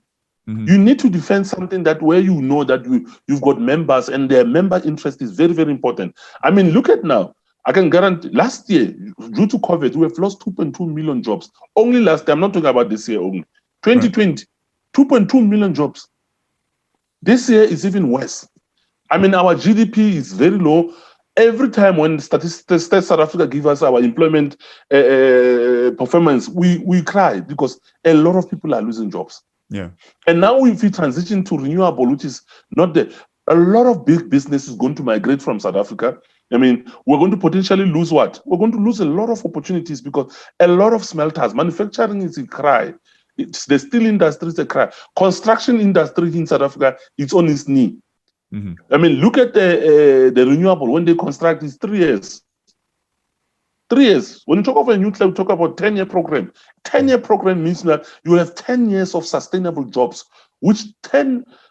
You need to defend something that where you know that you've got members, and their member interest is very, very important. I mean, look at now. I can guarantee last year, due to COVID, we have lost 2.2 million jobs. Only last year, I'm not talking about this year only. 2020, 2.2 million jobs. This year is even worse. I mean, our GDP is very low. Every time when Statistics South Africa give us our employment performance, we cry because a lot of people are losing jobs. Yeah. And now if we transition to renewable, which is not there, a lot of big business is going to migrate from South Africa. I mean, we're going to potentially lose what? We're going to lose a lot of opportunities because a lot of smelters, manufacturing is in cry. The steel industry is a cry. Construction industry in South Africa, it's on its knee. Mm-hmm. I mean, look at the renewable. When they construct, it's 3 years. 3 years. When you talk about nuclear, we talk about 10-year program. 10-year program means that you have 10 years of sustainable jobs, which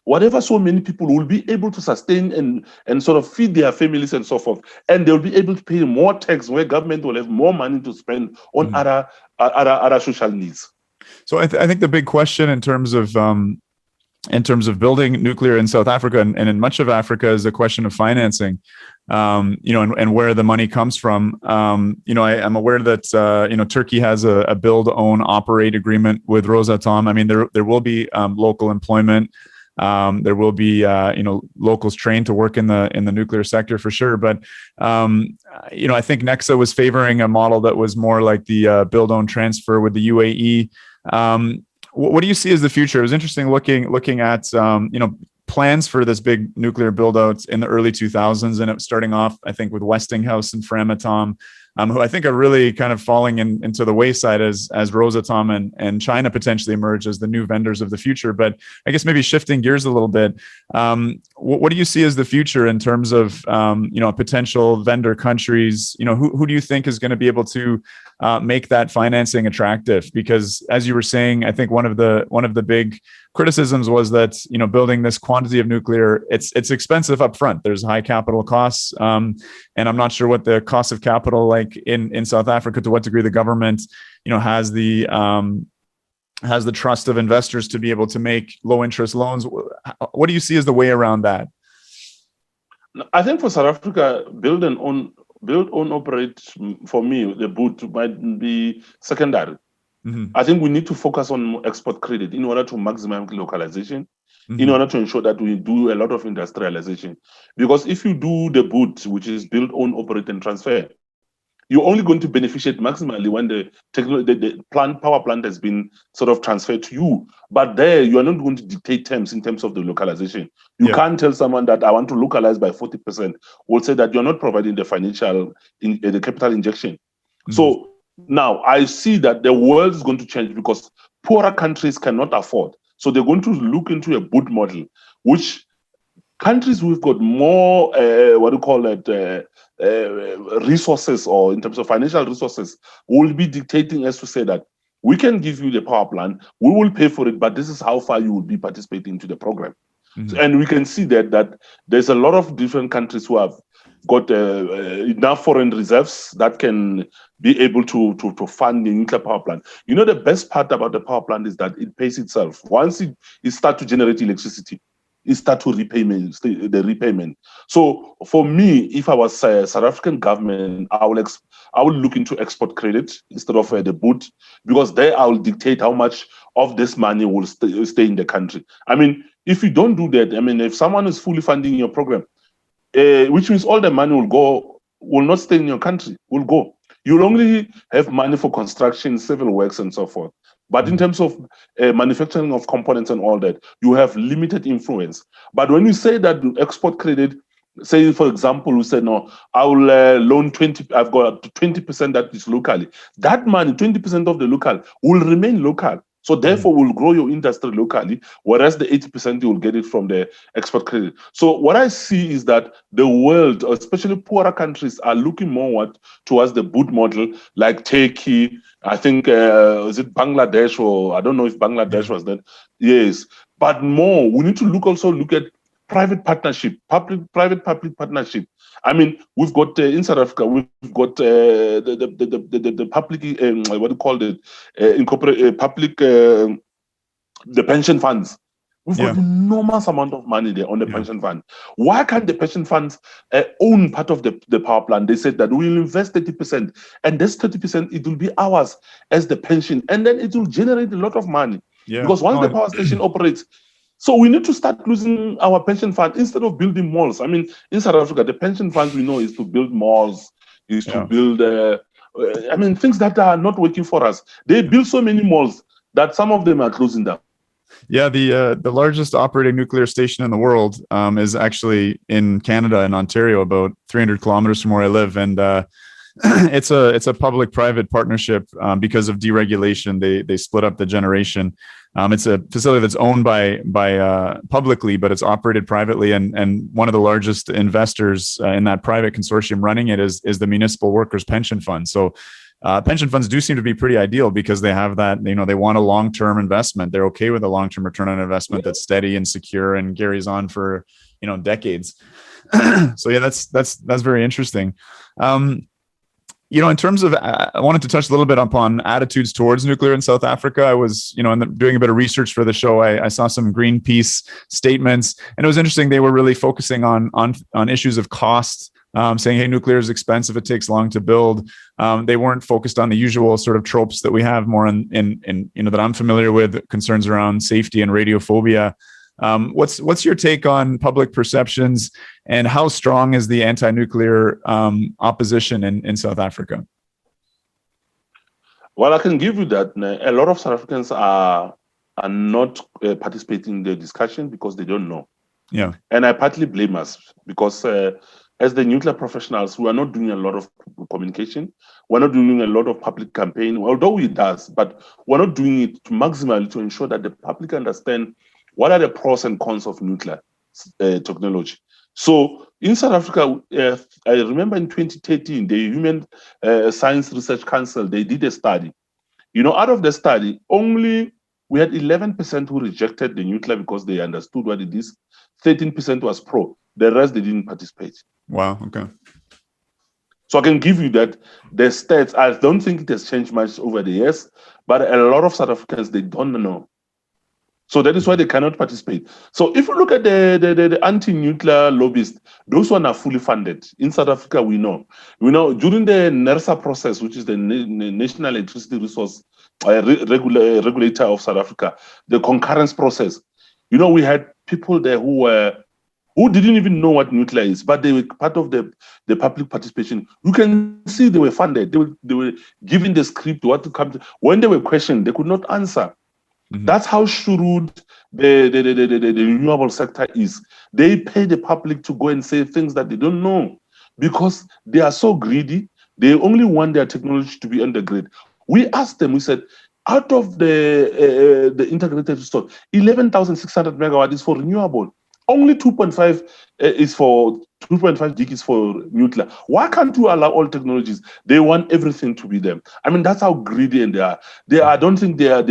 whatever so many people will be able to sustain and sort of feed their families and so forth. And they'll be able to pay more tax, where government will have more money to spend on other social needs. So I think the big question in terms of building nuclear in South Africa and in much of Africa is a question of financing, and where the money comes from. I'm aware that, Turkey has a build, own, operate agreement with Rosatom. I mean, there will be local employment. There will be, locals trained to work in the nuclear sector for sure. But, I think Nexa was favoring a model that was more like the build, own, transfer with the UAE. What do you see as the future? It was interesting looking at, plans for this big nuclear build-outs in the early 2000s, and it was starting off, I think, with Westinghouse and Framatome, who I think are really kind of falling into the wayside as Rosatom and China potentially emerge as the new vendors of the future. But I guess maybe shifting gears a little bit, what do you see as the future in terms of potential vendor countries? Who do you think is going to be able to make that financing attractive? Because as you were saying, I think one of the big criticisms was that building this quantity of nuclear, it's expensive up front. There's high capital costs, and I'm not sure what the cost of capital like in South Africa, to what degree the government has the trust of investors to be able to make low interest loans. What do you see as the way around that? I think for South Africa, build, own, operate, for me, the boot might be secondary. Mm-hmm. I think we need to focus on export credit in order to maximize localization, mm-hmm. in order to ensure that we do a lot of industrialization. Because if you do the boot, which is build, own, operate, and transfer, you're only going to beneficiate maximally when the power plant has been sort of transferred to you. But there, you are not going to dictate terms in terms of the localization. You can't tell someone that I want to localize by 40%. We'll say that you're not providing the the capital injection. Mm-hmm. So now I see that the world is going to change because poorer countries cannot afford. So they're going to look into a boot model, which countries who've got more, resources, or in terms of financial resources, will be dictating as to say that we can give you the power plant, we will pay for it, but this is how far you will be participating into the program. Mm-hmm. And we can see that there's a lot of different countries who have got enough foreign reserves that can be able to fund the nuclear power plant. The best part about the power plant is that it pays itself. Once it starts to generate electricity, it starts to the repayment. So for me, if I was South African government, I will look into export credit instead of the boot, because there I will dictate how much of this money will stay in the country. I mean, if you don't do that, I mean, if someone is fully funding your program, which means all the money will not stay in your country, will go. You'll only have money for construction, civil works, and so forth. But in terms of manufacturing of components and all that, you have limited influence. But when you say that export credit, say, for example, we say, no, I will loan 20, I've got 20% that is locally. That money, 20% of the local, will remain local. So therefore, will grow your industry locally, whereas the 80% you will get it from the export credit. So what I see is that the world, especially poorer countries, are looking more towards the boot model, like Turkey. I think, is it Bangladesh, or I don't know if Bangladesh was that. Yes, but more, we need to look at private partnership, private public partnership. I mean, we've got in South Africa, we've got the public, what do you call it, public, the pension funds. We've got enormous amount of money there on the pension fund. Why can't the pension funds own part of the power plant? They said that we'll invest 30%, and this 30%, it will be ours as the pension, and then it will generate a lot of money. Yeah. Because once the power station operates, so we need to start losing our pension fund instead of building malls. I mean, in South Africa, the pension funds we know is to build malls, is to build, things that are not working for us. They build so many malls that some of them are closing down. Yeah, the largest operating nuclear station in the world is actually in Canada, in Ontario, about 300 kilometers from where I live. And it's a public-private partnership because of deregulation. They split up the generation. It's a facility that's owned by publicly, but it's operated privately. And one of the largest investors in that private consortium running it is the Municipal Workers Pension Fund. So pension funds do seem to be pretty ideal because they have that, they want a long-term investment. They're okay with a long-term return on investment that's steady and secure and carries on for, decades. So yeah, that's very interesting. In terms of, I wanted to touch a little bit upon attitudes towards nuclear in South Africa. I was, doing a bit of research for the show. I saw some Greenpeace statements, and it was interesting. They were really focusing on issues of cost, saying, hey, nuclear is expensive. It takes long to build. They weren't focused on the usual sort of tropes that we have more in that I'm familiar with, concerns around safety and radiophobia. What's your take on public perceptions, and how strong is the anti-nuclear opposition in South Africa? Well, I can give you that. A lot of South Africans are not participating in the discussion because they don't know. Yeah. And I partly blame us because as the nuclear professionals, we are not doing a lot of communication. We're not doing a lot of public campaign, although we does, but we're not doing it maximally to ensure that the public understand what are the pros and cons of nuclear technology. So in South Africa, I remember in 2013, the Human Science Research Council, they did a study. Out of the study, only we had 11% who rejected the nuclear because they understood what it is. 13% was pro. The rest, they didn't participate. Wow, okay. So I can give you that the stats, I don't think it has changed much over the years, but a lot of South Africans, they don't know. So that is why they cannot participate. So if you look at the anti-nuclear lobbyists, those ones are fully funded. In South Africa, we know. During the NERSA process, which is the National Electricity Resource Regulator of South Africa, the concurrence process, we had people there who didn't even know what nuclear is, but they were part of the public participation. You can see they were funded. They were given the script, what to come to. When they were questioned, they could not answer. Mm-hmm. That's how shrewd the renewable sector is. They pay the public to go and say things that they don't know because they are so greedy. They only want their technology to be on the grid. We asked them, we said, out of the integrated resource, 11,600 megawatts is for renewable. Only 2.5 is for 2.5 gig is for nuclear. Why can't you allow all technologies? They want everything to be them. I mean, that's how greedy and they are. I don't think they are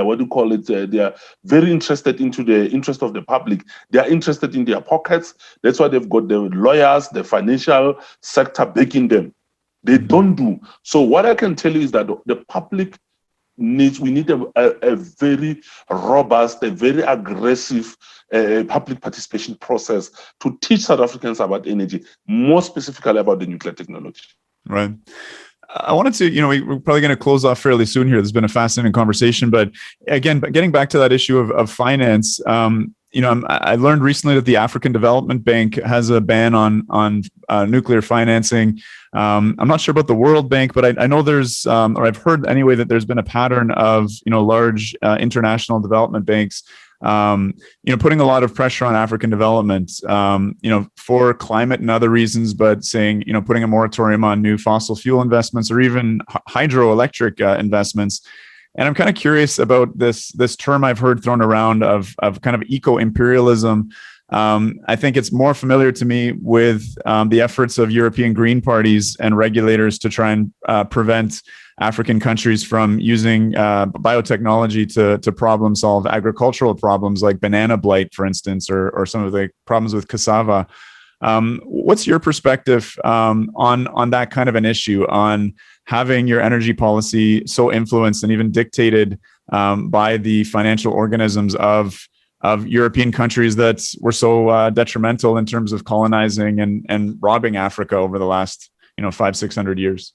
what do you call it? They are very interested into the interest of the public. They are interested in their pockets. That's why they've got the lawyers, the financial sector backing them. They don't do. So what I can tell you is that the public we need a very robust, a very aggressive public participation process to teach South Africans about energy, more specifically about the nuclear technology. Right. I wanted to, we're probably going to close off fairly soon here. This has been a fascinating conversation, but again, getting back to that issue of finance, I learned recently that the African Development Bank has a ban on nuclear financing. I'm not sure about the World Bank, but I know there's, or I've heard anyway, that there's been a pattern of, large international development banks, putting a lot of pressure on African development, for climate and other reasons, but saying, putting a moratorium on new fossil fuel investments or even hydroelectric investments. And I'm kind of curious about this term I've heard thrown around of kind of eco-imperialism. I think it's more familiar to me with the efforts of European green parties and regulators to try and prevent African countries from using biotechnology to problem solve agricultural problems like banana blight, for instance, or some of the problems with cassava. What's your perspective on that kind of an issue, on having your energy policy so influenced and even dictated by the financial organisms of European countries that were so detrimental in terms of colonizing and robbing Africa over the last 500-600 years?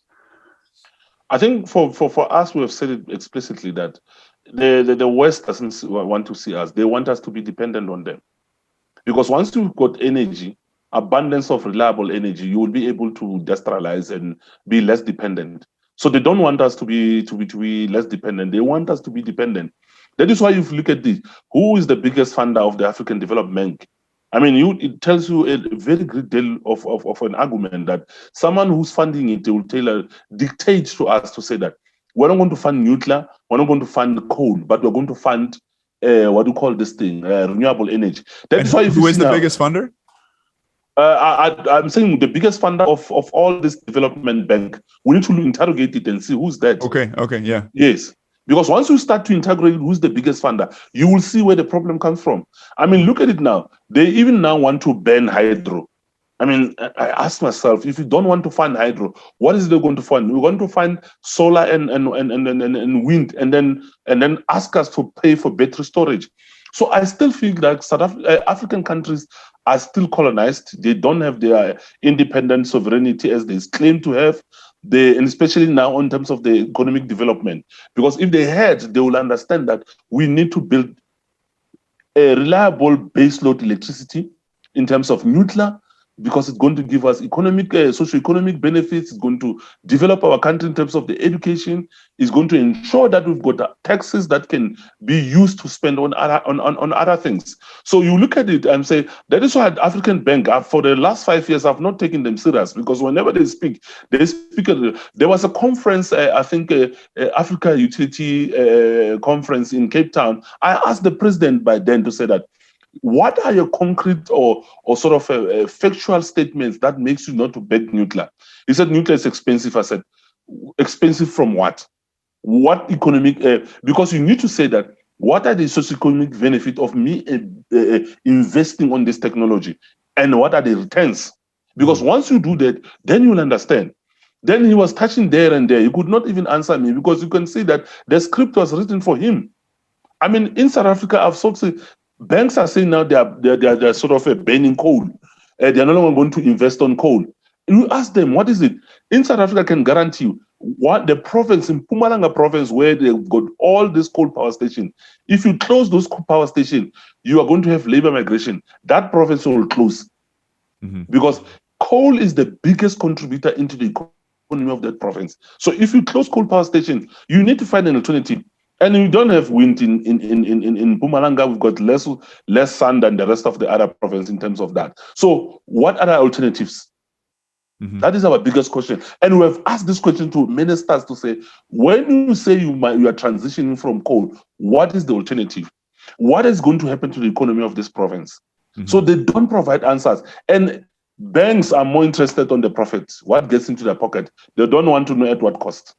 I think for us, we have said it explicitly that the West doesn't want to see us. They want us to be dependent on them, because once you've got energy, abundance of reliable energy, you will be able to industrialize and be less dependent. So they don't want us to be less dependent. They want us to be dependent. That is why if you look at this, who is the biggest funder of the African Development Bank? I mean, it tells you a very great deal of an argument that someone who's funding it will dictate to us to say that we're not going to fund nuclear, we're not going to fund coal, but we're going to fund what do you call this thing? Renewable energy. That is why who is the biggest funder? I'm saying the biggest funder of all this development bank. We need to interrogate it and see who's that. Okay, yeah. Yes. Because once you start to integrate who's the biggest funder, you will see where the problem comes from. I mean, look at it now. They even now want to ban hydro. I mean, I ask myself, if you don't want to fund hydro, what is they going to fund? We're going to fund solar and wind, and then ask us to pay for battery storage. So I still feel like African countries are still colonized. They don't have their independent sovereignty as they claim to have. And especially now in terms of the economic development. Because if they had, they will understand that we need to build a reliable baseload electricity in terms of nuclear, because it's going to give us socio-economic benefits. It's going to develop our country in terms of the education. It's going to ensure that we've got taxes that can be used to spend on other things. So you look at it and say, that is why African Bank, for the last 5 years, I've not taken them serious, because whenever they speak. There was a conference, I think, Africa Utility Conference in Cape Town. I asked the president by then to say that, what are your concrete or sort of factual statements that makes you not to back nuclear? He said nuclear is expensive. I said, expensive from what? What economic? Because you need to say that, what are the socioeconomic benefit of me investing on this technology, and what are the returns? Because once you do that, then you'll understand. Then he was touching there and there. He could not even answer me, because you can see that the script was written for him. I mean, in South Africa, I've sort of banks are saying now they're sort of banning coal. They're no longer going to invest on coal. You ask them, what is it? In South Africa, I can guarantee you, what the province, in Mpumalanga province, where they've got all this coal power station, if you close those coal power stations, you are going to have labor migration. That province will close. Because coal is the biggest contributor into the economy of that province. So if you close coal power stations, you need to find an alternative. And we don't have wind in Mpumalanga. We've got less sun than the rest of the other province in terms of that. So what are the alternatives? That is our biggest question. And we have asked this question to ministers to say, when you say you are transitioning from coal, what is the alternative? What is going to happen to the economy of this province? So they don't provide answers. And banks are more interested on the profits, what gets into their pocket. They don't want to know at what cost.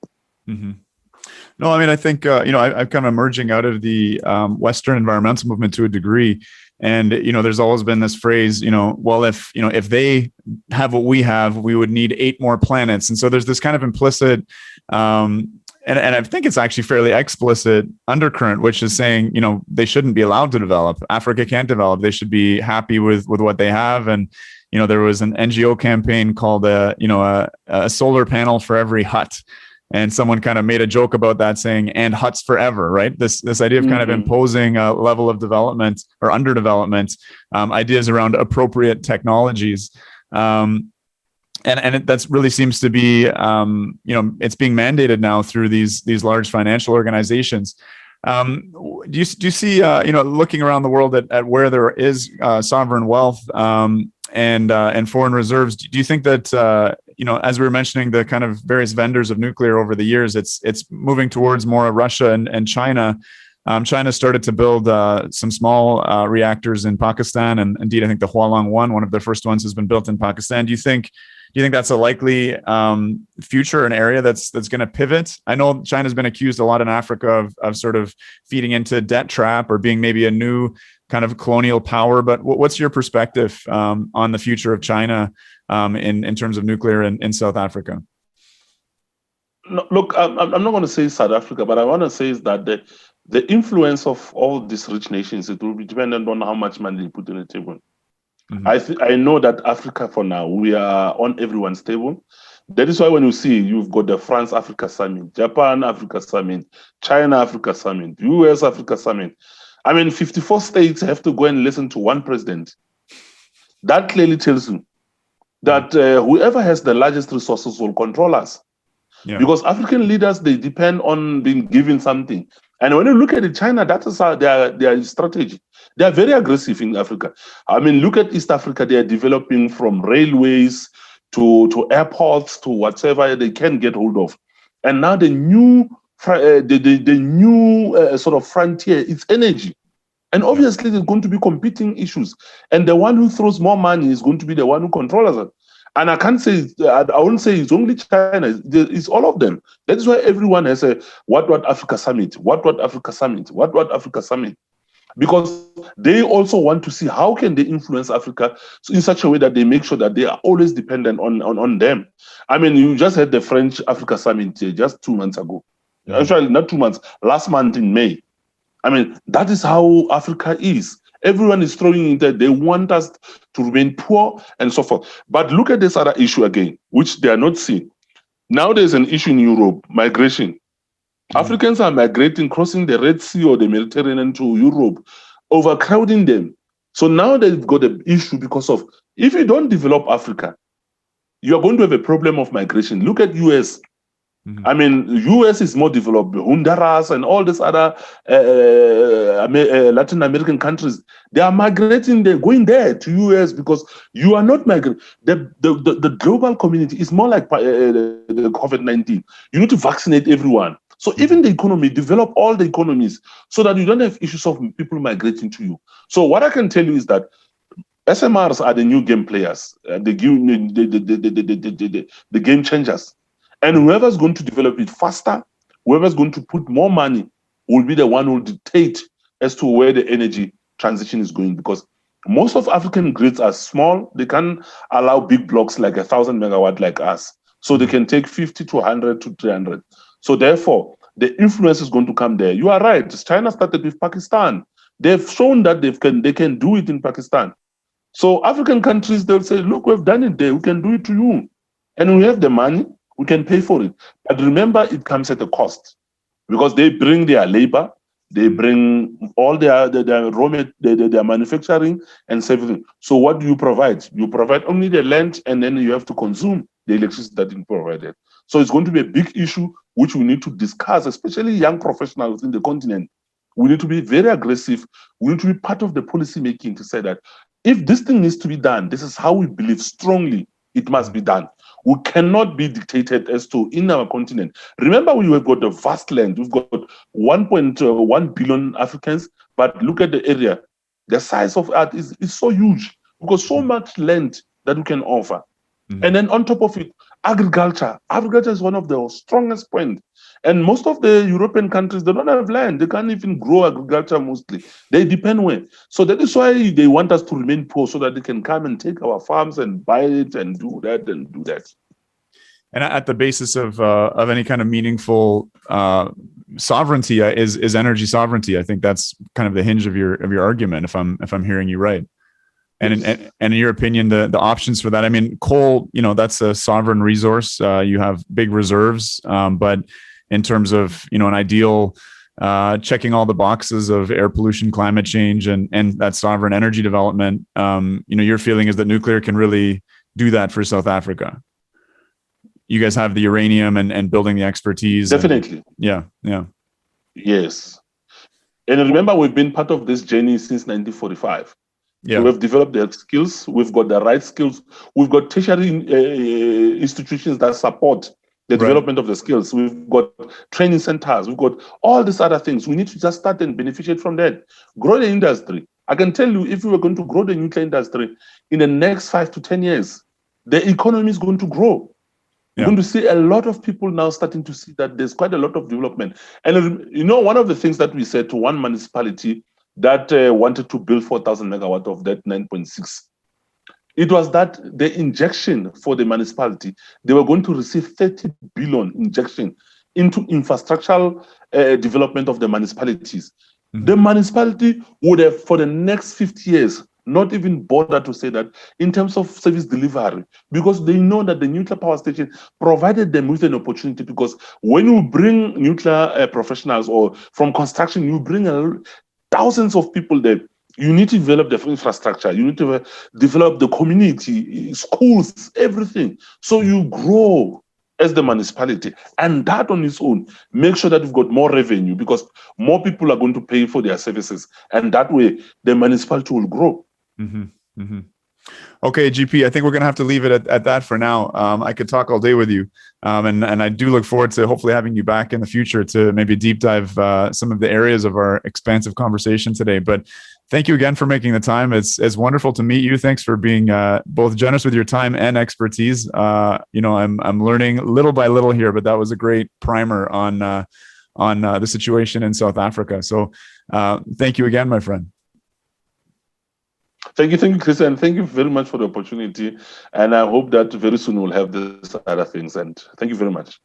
No, I mean, I think, I'm kind of emerging out of the Western environmental movement to a degree. And, there's always been this phrase, well, if they have what we have, we would need 8 more planets. And so there's this kind of implicit, and I think it's actually fairly explicit undercurrent, which is saying, they shouldn't be allowed to develop. Africa can't develop. They should be happy with what they have. And, there was an NGO campaign called, a solar panel for every hut. And someone kind of made a joke about that, saying, and huts forever, right? This idea of kind of imposing a level of development or underdevelopment, ideas around appropriate technologies. And that really seems to be, it's being mandated now through these large financial organizations. Do you see, looking around the world at where there is sovereign wealth and foreign reserves, do you think that, as we were mentioning, the kind of various vendors of nuclear over the years, it's moving towards more Russia and China. China started to build some small reactors in Pakistan, and indeed, I think the Hualong one of the first ones, has been built in Pakistan. Do you think that's a likely future, an area that's going to pivot? I know China's been accused a lot in Africa of sort of feeding into debt trap or being maybe a new kind of colonial power. But what's your perspective on the future of China in terms of nuclear in South Africa? No, look, I'm not going to say South Africa, but I want to say is that the influence of all these rich nations, it will be dependent on how much money they put on the table. I know that Africa, for now, we are on everyone's table. That is why when you see, you've got the France-Africa Summit, Japan-Africa Summit, China-Africa Summit, US-Africa Summit. I mean, 54 states have to go and listen to one president. That clearly tells you that whoever has the largest resources will control us. Yeah. Because African leaders, they depend on being given something. And when you look at it, China, that is their strategy. They are very aggressive in Africa. I mean, look at East Africa. They are developing from railways to airports to whatever they can get hold of. And now the new sort of frontier is energy. And obviously, there's going to be competing issues. And the one who throws more money is going to be the one who controls it. And I can't say, I won't say it's only China, it's all of them. That is why everyone has a what Africa Summit, what Africa Summit, what Africa Summit. Because they also want to see how can they influence Africa in such a way that they make sure that they are always dependent on them. I mean, you just had the French Africa Summit just 2 months ago. Actually, not 2 months, last month in May. I mean, that is how Africa is. Everyone is throwing in there. They want us to remain poor and so forth. But look at this other issue again, which they are not seeing. Now there's an issue in Europe, migration. Africans are migrating, crossing the Red Sea or the Mediterranean to Europe, overcrowding them. So now they've got an issue because of, if you don't develop Africa, you're going to have a problem of migration. Look at US. I mean, US is more developed. Honduras and all these other Latin American countries, they are migrating. They're going there to US because you are not migrating. The global community is more like the COVID-19. You need to vaccinate everyone. So even the economy, develop all the economies so that you don't have issues of people migrating to you. So what I can tell you is that SMRs are the new game players, the game changers. And whoever's going to develop it faster, whoever's going to put more money will be the one who will dictate as to where the energy transition is going. Because most of African grids are small. They can't allow big blocks like 1,000 megawatt like us. So they can take 50 to 100 to 300. So therefore, the influence is going to come there. You are right. China started with Pakistan. They've shown that they can do it in Pakistan. So African countries, they'll say, look, we've done it there. We can do it to you. And we have the money. We can pay for it. But remember, it comes at a cost because they bring their labor, they bring all their raw material, their manufacturing and everything. So what do you provide? You provide only the land and then you have to consume the electricity that is provided. So it's going to be a big issue which we need to discuss, especially young professionals in the continent. We need to be very aggressive. We need to be part of the policy making to say that if this thing needs to be done, this is how we believe strongly it must be done. We cannot be dictated as to in our continent. Remember, we have got a vast land. We've got 1.1 billion Africans, but look at the area. The size of it is so huge. We've got so much land that we can offer. And then on top of it, agriculture. Agriculture is one of the strongest points. And most of the European countries, they don't have land. They can't even grow agriculture mostly. They depend on. So that is why they want us to remain poor so that they can come and take our farms and buy it and do that and do that. And at the basis of any kind of meaningful sovereignty is energy sovereignty. I think that's kind of the hinge of your argument, if I'm hearing you right. And in your opinion, the options for that, I mean, coal, that's a sovereign resource. You have big reserves, but in terms of, an ideal checking all the boxes of air pollution, climate change, and that sovereign energy development, your feeling is that nuclear can really do that for South Africa. You guys have the uranium and building the expertise. Definitely. Yeah. Yes. And remember, we've been part of this journey since 1945. Yeah. So we've developed the skills. We've got the right skills. We've got tertiary institutions that support the development of the skills. We've got training centers. We've got all these other things. We need to just start and benefit from that. Grow the industry. I can tell you, if we were going to grow the nuclear industry in the next 5 to 10 years, the economy is going to grow. You're going to see a lot of people now starting to see that there's quite a lot of development. And one of the things that we said to one municipality that wanted to build 4,000 megawatt of that 9.6, it was that the injection for the municipality, they were going to receive 30 billion injection into infrastructural development of the municipalities. The municipality would have, for the next 50 years, not even bother to say that in terms of service delivery, because they know that the nuclear power station provided them with an opportunity. Because when you bring nuclear professionals or from construction, you bring thousands of people there. You need to develop the infrastructure. You need to develop the community, schools, everything. So you grow as the municipality. And that on its own, make sure that we've got more revenue because more people are going to pay for their services. And that way, the municipality will grow. Okay, GP, I think we're going to have to leave it at that for now. I could talk all day with you. And I do look forward to hopefully having you back in the future to maybe deep dive some of the areas of our expansive conversation today. But thank you again for making the time. It's wonderful to meet you. Thanks for being both generous with your time and expertise. I'm learning little by little here, but that was a great primer on the situation in South Africa. So thank you again, my friend. Thank you, Chris, and thank you very much for the opportunity. And I hope that very soon we'll have these other things. And thank you very much.